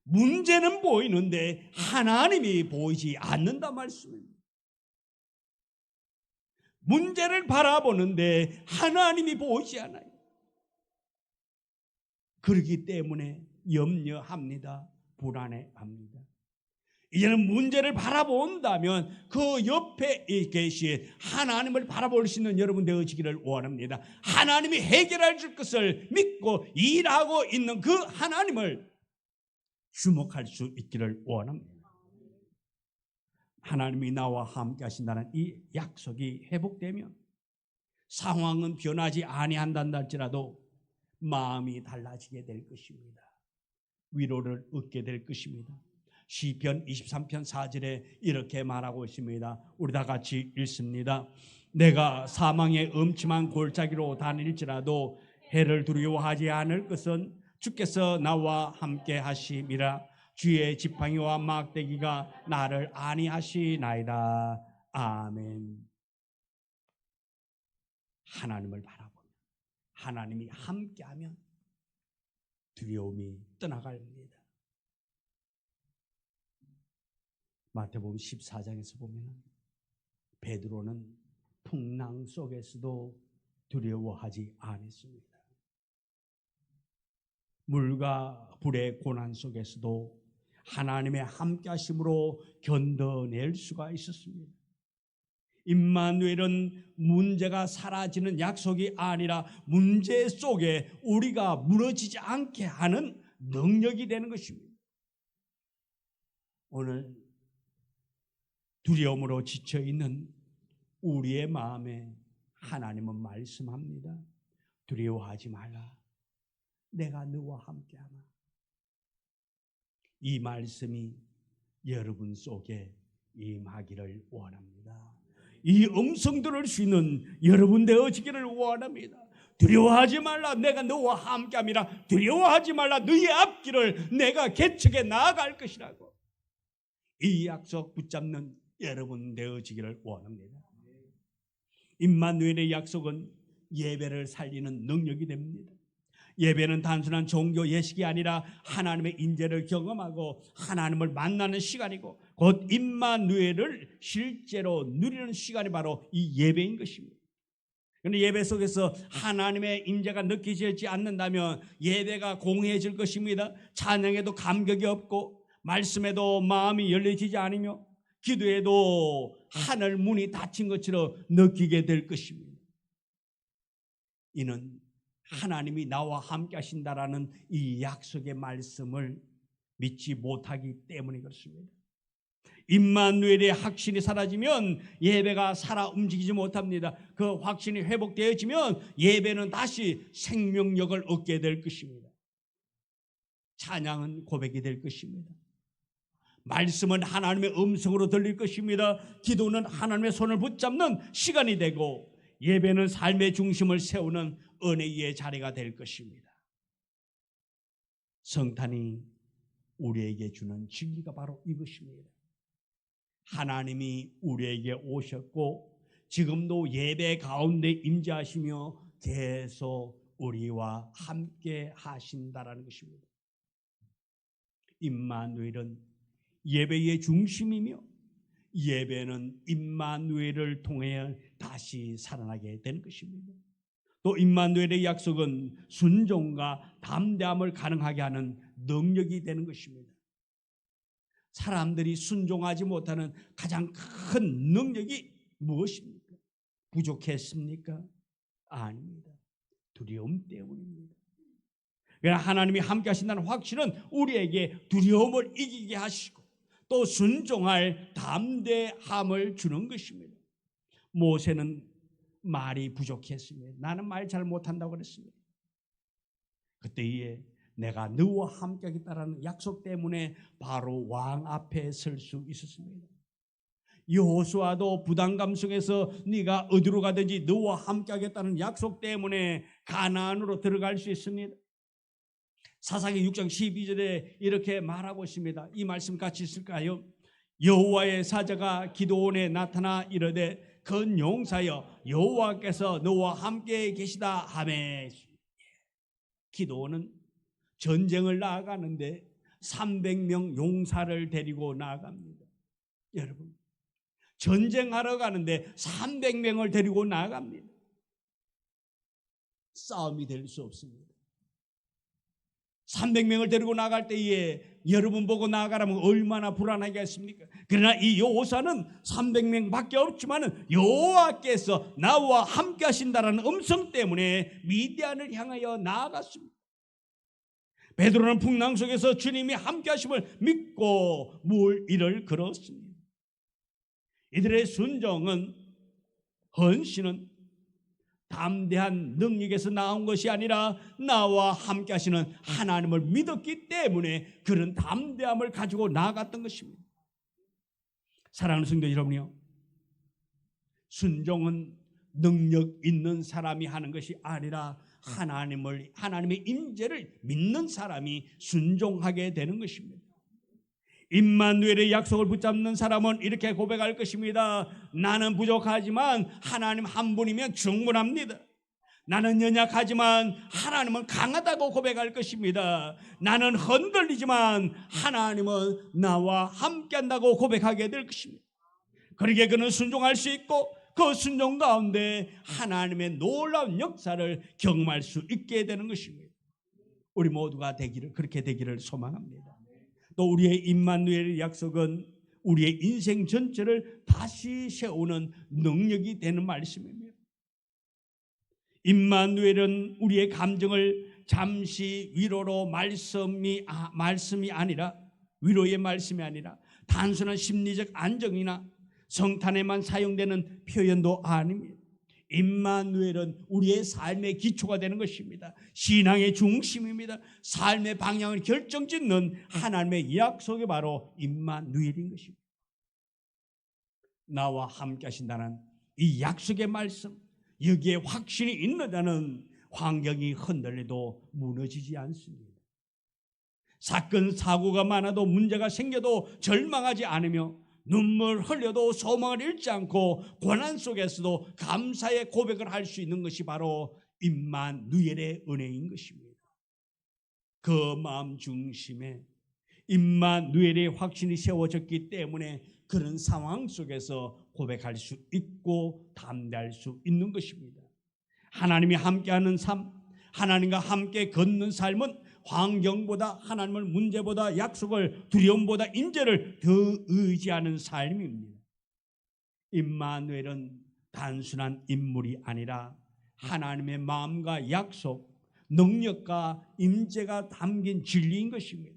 문제는 보이는데 하나님이 보이지 않는다 말씀입니다. 문제를 바라보는데 하나님이 보이지 않아요. 그렇기 때문에 염려합니다. 불안해합니다. 이제는 문제를 바라본다면 그 옆에 계신 하나님을 바라볼 수 있는 여러분 되어지기를 원합니다. 하나님이 해결할 줄 것을 믿고 일하고 있는 그 하나님을 주목할 수 있기를 원합니다. 하나님이 나와 함께 하신다는 이 약속이 회복되면 상황은 변하지 아니한다 할지라도 마음이 달라지게 될 것입니다. 위로를 얻게 될 것입니다. 시편 23편 4절에 이렇게 말하고 있습니다. 우리 다 같이 읽습니다. 내가 사망의 음침한 골짜기로 다닐지라도 해를 두려워하지 않을 것은 주께서 나와 함께 하심이라. 주의 지팡이와 막대기가 나를 안위하시나이다. 아멘. 하나님을 바라보면, 하나님이 함께하면 두려움이 떠나갑니다. 마태복음 14장에서 보면 베드로는 풍랑 속에서도 두려워하지 않았습니다. 물과 불의 고난 속에서도 하나님의 함께하심으로 견뎌낼 수가 있었습니다. 임마누엘은 문제가 사라지는 약속이 아니라 문제 속에 우리가 무너지지 않게 하는 능력이 되는 것입니다. 오늘 두려움으로 지쳐있는 우리의 마음에 하나님은 말씀합니다. 두려워하지 말라. 내가 너와 함께하마. 이 말씀이 여러분 속에 임하기를 원합니다. 이 음성 들을 수 있는 여러분 되어지기를 원합니다. 두려워하지 말라. 내가 너와 함께함이라. 두려워하지 말라. 너의 앞길을 내가 개척해 나아갈 것이라고. 이 약속 붙잡는 여러분 되어지기를 원합니다. 임마누엘의 약속은 예배를 살리는 능력이 됩니다. 예배는 단순한 종교 예식이 아니라 하나님의 인재를 경험하고 하나님을 만나는 시간이고 곧 임마누엘을 실제로 누리는 시간이 바로 이 예배인 것입니다. 그런데 예배 속에서 하나님의 인재가 느껴지지 않는다면 예배가 공허해질 것입니다. 찬양에도 감격이 없고 말씀에도 마음이 열려지지 않으며 기도에도 하늘 문이 닫힌 것처럼 느끼게 될 것입니다. 이는 하나님이 나와 함께 하신다라는 이 약속의 말씀을 믿지 못하기 때문에 그렇습니다. 임마누엘의 확신이 사라지면 예배가 살아 움직이지 못합니다. 그 확신이 회복되어지면 예배는 다시 생명력을 얻게 될 것입니다. 찬양은 고백이 될 것입니다. 말씀은 하나님의 음성으로 들릴 것입니다. 기도는 하나님의 손을 붙잡는 시간이 되고 예배는 삶의 중심을 세우는 은혜의 자리가 될 것입니다. 성탄이 우리에게 주는 진리가 바로 이것입니다. 하나님이 우리에게 오셨고 지금도 예배 가운데 임재하시며 계속 우리와 함께 하신다라는 것입니다. 임마누엘은 예배의 중심이며 예배는 임마누엘을 통해 다시 살아나게 되는 것입니다. 또 임마누엘의 약속은 순종과 담대함을 가능하게 하는 능력이 되는 것입니다. 사람들이 순종하지 못하는 가장 큰 능력이 무엇입니까? 부족했습니까? 아닙니다. 두려움 때문입니다. 그러나 하나님이 함께 하신다는 확신은 우리에게 두려움을 이기게 하시고 또 순종할 담대함을 주는 것입니다. 모세는 말이 부족했습니다. 나는 말 잘 못한다고 그랬습니다. 그때에 내가 너와 함께 하겠다라는 약속 때문에 바로 왕 앞에 설 수 있었습니다. 여호수아도 부담감 속에서 네가 어디로 가든지 너와 함께 하겠다는 약속 때문에 가나안으로 들어갈 수 있습니다. 사사기 6장 12절에 이렇게 말하고 있습니다. 이 말씀 같이 있을까요? 여호와의 사자가 기드온에 나타나 이르되 건용사여 여호와께서 너와 함께 계시다 하매. 기드온은 전쟁을 나아가는데 300명 용사를 데리고 나아갑니다. 여러분, 전쟁하러 가는데 300명을 데리고 나아갑니다. 싸움이 될 수 없습니다. 300명을 데리고 나갈 때에 여러분 보고 나아가라면 얼마나 불안하겠습니까? 그러나 이 여호사는 300명밖에 없지만 여호와께서 나와 함께 하신다라는 음성 때문에 미디안을 향하여 나아갔습니다. 베드로는 풍랑 속에서 주님이 함께 하심을 믿고 물 위를 걸었습니다. 이들의 순종은, 헌신은 담대한 능력에서 나온 것이 아니라 나와 함께 하시는 하나님을 믿었기 때문에 그런 담대함을 가지고 나아갔던 것입니다. 사랑하는 성도 여러분이요, 순종은 능력 있는 사람이 하는 것이 아니라 하나님의 임재를 믿는 사람이 순종하게 되는 것입니다. 임마누엘의 약속을 붙잡는 사람은 이렇게 고백할 것입니다. 나는 부족하지만 하나님 한 분이면 충분합니다. 나는 연약하지만 하나님은 강하다고 고백할 것입니다. 나는 흔들리지만 하나님은 나와 함께한다고 고백하게 될 것입니다. 그러기에 그는 순종할 수 있고 그 순종 가운데 하나님의 놀라운 역사를 경험할 수 있게 되는 것입니다. 우리 모두가 그렇게 되기를 소망합니다. 또 우리의 임마누엘의 약속은 우리의 인생 전체를 다시 세우는 능력이 되는 말씀입니다. 임마누엘은 우리의 감정을 잠시 위로의 말씀이 아니라 단순한 심리적 안정이나 성탄에만 사용되는 표현도 아닙니다. 임마누엘은 우리의 삶의 기초가 되는 것입니다. 신앙의 중심입니다. 삶의 방향을 결정짓는 하나님의 약속이 바로 임마누엘인 것입니다. 나와 함께 하신다는 이 약속의 말씀, 여기에 확신이 있는 자는 환경이 흔들려도 무너지지 않습니다. 사건 사고가 많아도 문제가 생겨도 절망하지 않으며 눈물 흘려도 소망을 잃지 않고 고난 속에서도 감사의 고백을 할 수 있는 것이 바로 임마누엘의 은혜인 것입니다. 그 마음 중심에 임마누엘의 확신이 세워졌기 때문에 그런 상황 속에서 고백할 수 있고 담대할 수 있는 것입니다. 하나님이 함께하는 삶, 하나님과 함께 걷는 삶은 환경보다 하나님을 문제보다 약속을 두려움보다 인재를 더 의지하는 삶입니다. 임마누엘은 단순한 인물이 아니라 하나님의 마음과 약속, 능력과 임재가 담긴 진리인 것입니다.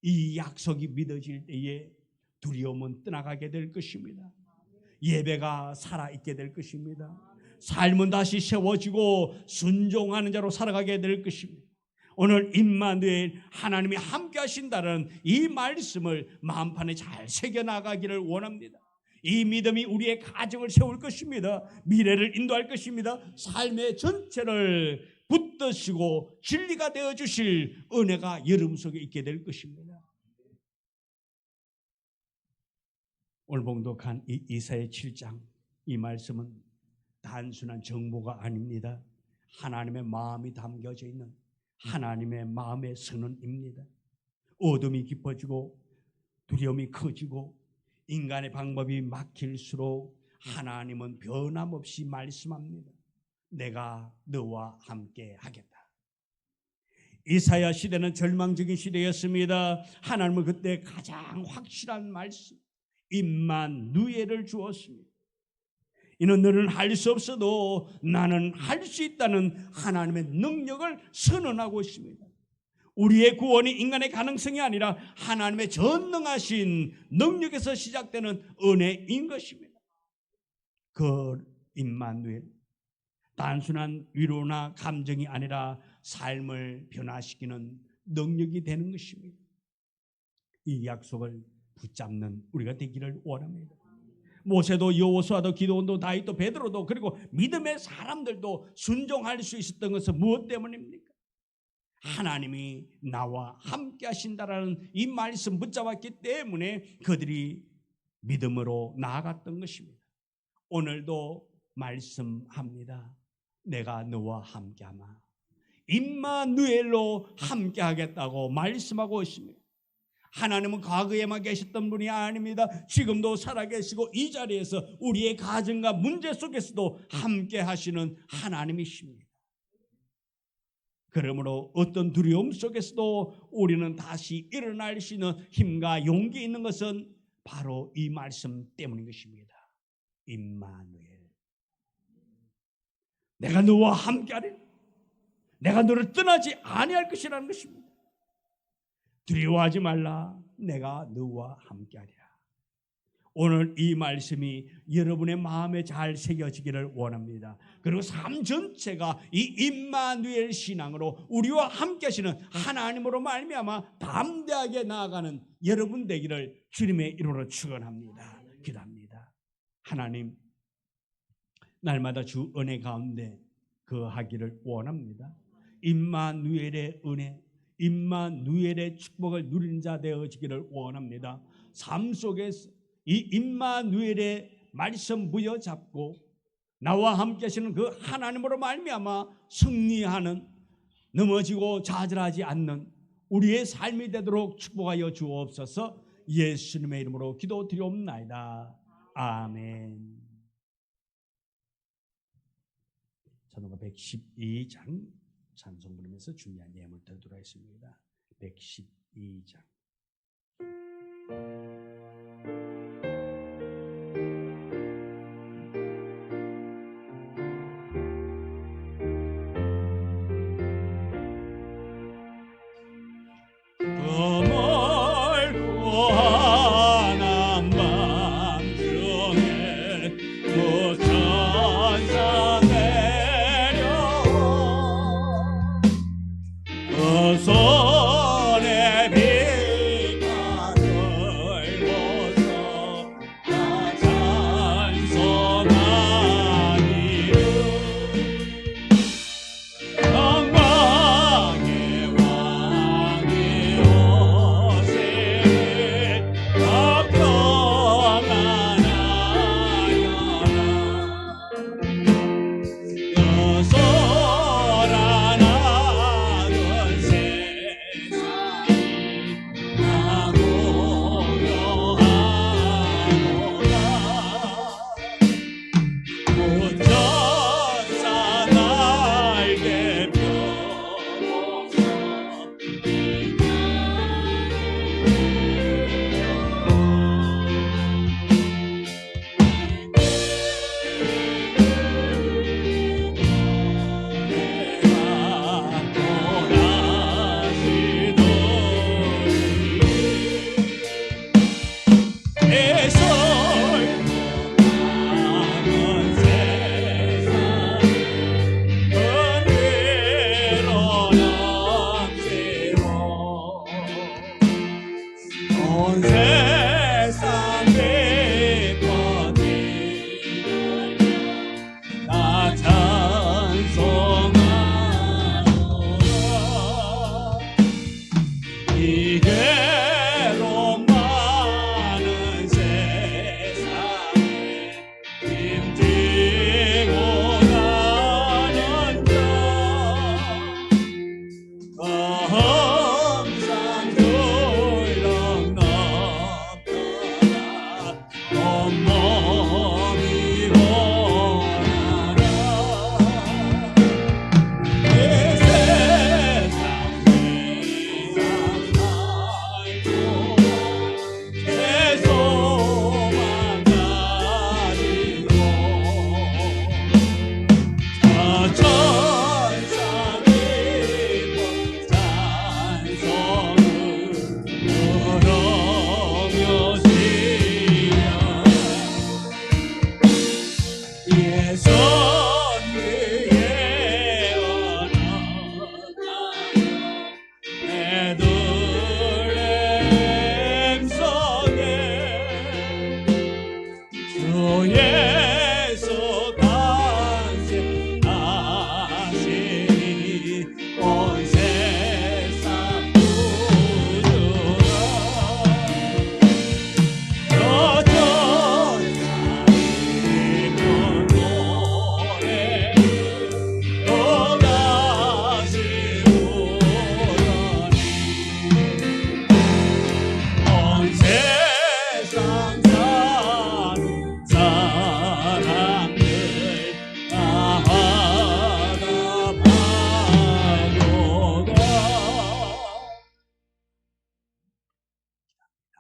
이 약속이 믿어질 때에 두려움은 떠나가게 될 것입니다. 예배가 살아있게 될 것입니다. 삶은 다시 세워지고 순종하는 자로 살아가게 될 것입니다. 오늘 임마누엘 하나님이 함께 하신다는 이 말씀을 마음판에 잘 새겨나가기를 원합니다. 이 믿음이 우리의 가정을 세울 것입니다. 미래를 인도할 것입니다. 삶의 전체를 붙드시고 진리가 되어주실 은혜가 여러분 속에 있게 될 것입니다. 오늘 봉독한 이 이사야 7장, 이 말씀은 단순한 정보가 아닙니다. 하나님의 마음이 담겨져 있는 하나님의 마음의 선언입니다. 어둠이 깊어지고 두려움이 커지고 인간의 방법이 막힐수록 하나님은 변함없이 말씀합니다. 내가 너와 함께 하겠다. 이사야 시대는 절망적인 시대였습니다. 하나님은 그때 가장 확실한 말씀, 임마누엘을 주었습니다. 이는 너는 할 수 없어도 나는 할 수 있다는 하나님의 능력을 선언하고 있습니다. 우리의 구원이 인간의 가능성이 아니라 하나님의 전능하신 능력에서 시작되는 은혜인 것입니다. 그 임마누엘, 단순한 위로나 감정이 아니라 삶을 변화시키는 능력이 되는 것입니다. 이 약속을 붙잡는 우리가 되기를 원합니다. 모세도 여호수아도 기도원도 다윗도 베드로도 그리고 믿음의 사람들도 순종할 수 있었던 것은 무엇 때문입니까? 하나님이 나와 함께 하신다라는 이 말씀 붙잡았기 때문에 그들이 믿음으로 나아갔던 것입니다. 오늘도 말씀합니다. 내가 너와 함께하마. 임마누엘로 함께하겠다고 말씀하고 있습니다. 하나님은 과거에만 계셨던 분이 아닙니다. 지금도 살아계시고 이 자리에서 우리의 가정과 문제 속에서도 함께 하시는 하나님이십니다. 그러므로 어떤 두려움 속에서도 우리는 다시 일어날 수 있는 힘과 용기 있는 것은 바로 이 말씀 때문인 것입니다. 임마누엘, 내가 너와 함께하리라. 내가 너를 떠나지 아니할 것이라는 것입니다. 두려워하지 말라. 내가 너와 함께하리라. 오늘 이 말씀이 여러분의 마음에 잘 새겨지기를 원합니다. 그리고 삶 전체가 이 임마누엘 신앙으로 우리와 함께 하시는 하나님으로 말미암아 담대하게 나아가는 여러분 되기를 주님의 이름으로 축원합니다. 기도합니다. 하나님, 날마다 주 은혜 가운데 거하기를 원합니다. 임마누엘의 은혜, 임마누엘의 축복을 누리는 자 되어지기를 원합니다. 삶 속에서 이 임마누엘의 말씀 부여잡고 나와 함께 하시는 그 하나님으로 말미암아 승리하는, 넘어지고 좌절하지 않는 우리의 삶이 되도록 축복하여 주옵소서. 예수님의 이름으로 기도드리옵나이다. 아멘. 찬송가 112장 찬송 부르면서 중요한 예물 드리도록 하겠습니다. 112장.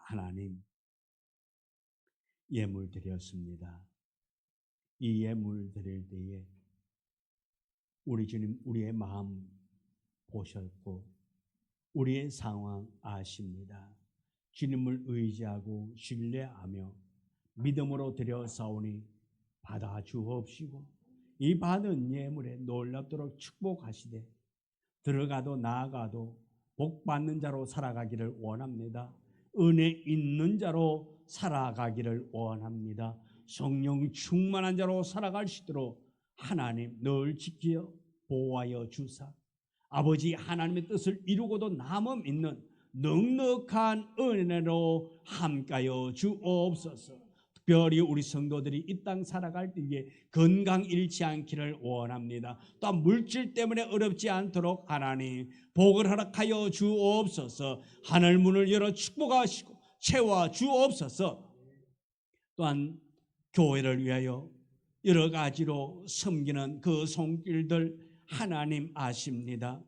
하나님, 예물 드렸습니다. 이 예물 드릴 때에 우리 주님, 우리의 마음 보셨고 우리의 상황 아십니다. 주님을 의지하고 신뢰하며 믿음으로 드려사오니 받아 주옵시고 이 받은 예물에 놀랍도록 축복하시되 들어가도 나아가도 복받는 자로 살아가기를 원합니다. 은혜 있는 자로 살아가기를 원합니다. 성령 충만한 자로 살아갈 수 있도록 하나님 늘 지켜 보호하여 주사 아버지 하나님의 뜻을 이루고도 남음 있는 넉넉한 은혜로 함께하여 주옵소서. 특별히 우리 성도들이 이 땅 살아갈 때에 건강 잃지 않기를 원합니다. 또한 물질 때문에 어렵지 않도록 하나님 복을 허락하여 주옵소서. 하늘 문을 열어 축복하시고 채워 주옵소서. 또한 교회를 위하여 여러 가지로 섬기는 그 손길들 하나님 아십니다.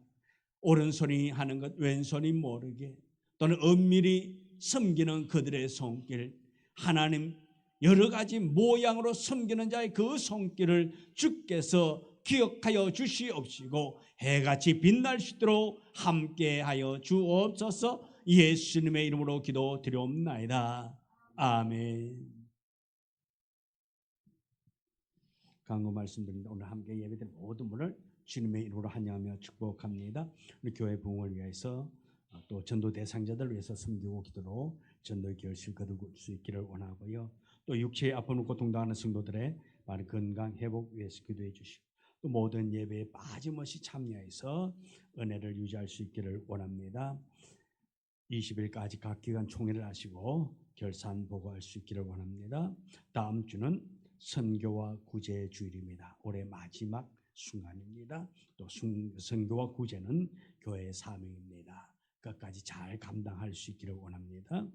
오른손이 하는 것 왼손이 모르게, 또는 엄밀히 섬기는 그들의 손길, 하나님 여러 가지 모양으로 섬기는 자의 그 손길을 주께서 기억하여 주시옵시고 해같이 빛날 수 있도록 함께하여 주옵소서. 예수님의 이름으로 기도드리옵나이다. 아멘. 강구 말씀드립니다. 오늘 함께 예배드린 모든 분을 주님의 이름으로 환영하며 축복합니다. 우리 교회 부흥을 위해서 또 전도 대상자들을 위해서 섬기고 기도로 전도의 결실 거둘 수 있기를 원하고요. 또 육체의 아픔을 고통당하는 성도들의 많은 건강 회복 위해서 기도해 주시고 또 모든 예배에 빠짐없이 참여해서 은혜를 유지할 수 있기를 원합니다. 20일까지 각 기관 총회를 하시고 결산 보고할 수 있기를 원합니다. 다음 주는 선교와 구제 주일입니다. 올해 마지막 순간입니다. 또 선교와 구제는 교회의 사명입니다. 끝까지 잘 감당할 수 있기를 원합니다.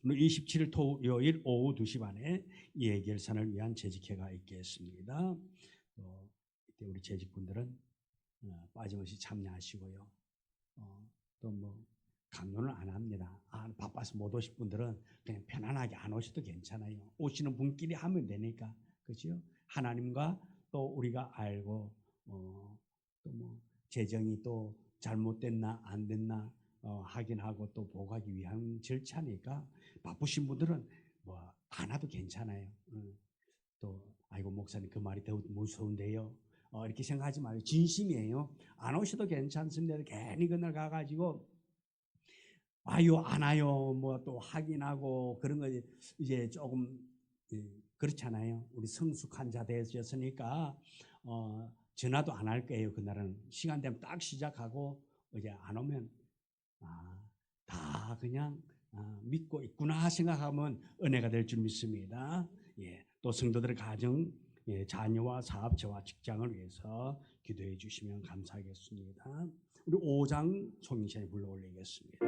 오늘 27일 토요일 오후 2시 반에 예결산을 위한 재직회가 있겠습니다. 이때 우리 재직분들은 빠짐없이 참여하시고요. 또 뭐 강요는 안 합니다. 바빠서 못 오실 분들은 그냥 편안하게 안 오셔도 괜찮아요. 오시는 분끼리 하면 되니까, 그렇죠? 하나님과 또 우리가 알고 또 뭐 재정이 또 잘못됐나 안 됐나 확인하고 또 보고하기 위한 절차니까 바쁘신 분들은 뭐 안 와도 괜찮아요. 또 아이고 목사님 그 말이 더 무서운데요. 이렇게 생각하지 마요. 진심이에요. 안 오셔도 괜찮습니다. 괜히 그날 가가지고 와요 안 와요 뭐 또 확인하고 그런 거 이제 조금 그렇잖아요. 우리 성숙한 자 되셨으니까 전화도 안 할 거예요. 그날은 시간 되면 딱 시작하고 이제 안 오면 다 그냥 믿고 있구나 생각하면 은혜가 될 줄 믿습니다. 예, 또 성도들의 가정, 자녀와 사업체와 직장을 위해서 기도해 주시면 감사하겠습니다. 우리 5장 총인시에 불러 올리겠습니다.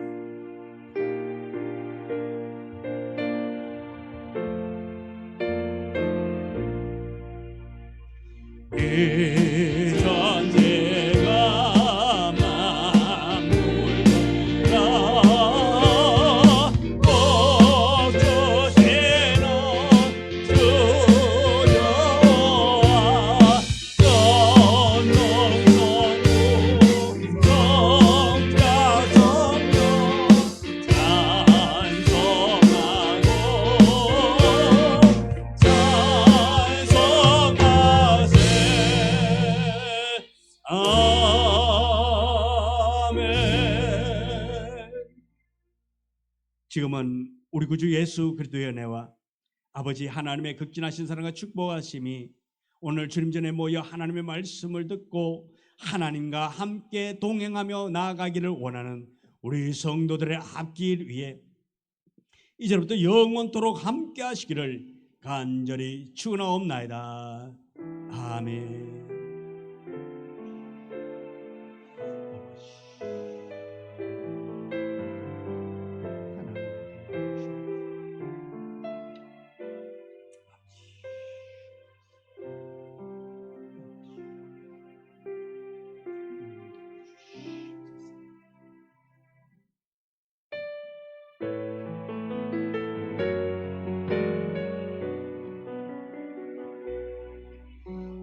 전제가 마물다 꼭주시는 주여와 전능성부 정자성령 찬송하고 지금은 우리 구주 예수 그리스도의 은혜와 아버지 하나님의 극진하신 사랑과 축복하심이 오늘 주님 전에 모여 하나님의 말씀을 듣고 하나님과 함께 동행하며 나아가기를 원하는 우리 성도들의 앞길 위에 이제부터 영원토록 함께 하시기를 간절히 축원하옵나이다. 아멘.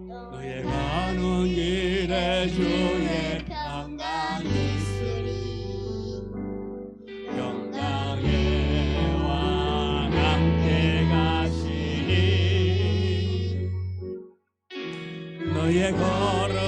너의 가는 길에 주의 평강이 있으리 평강의 왕 함께 가시니 너의 걸음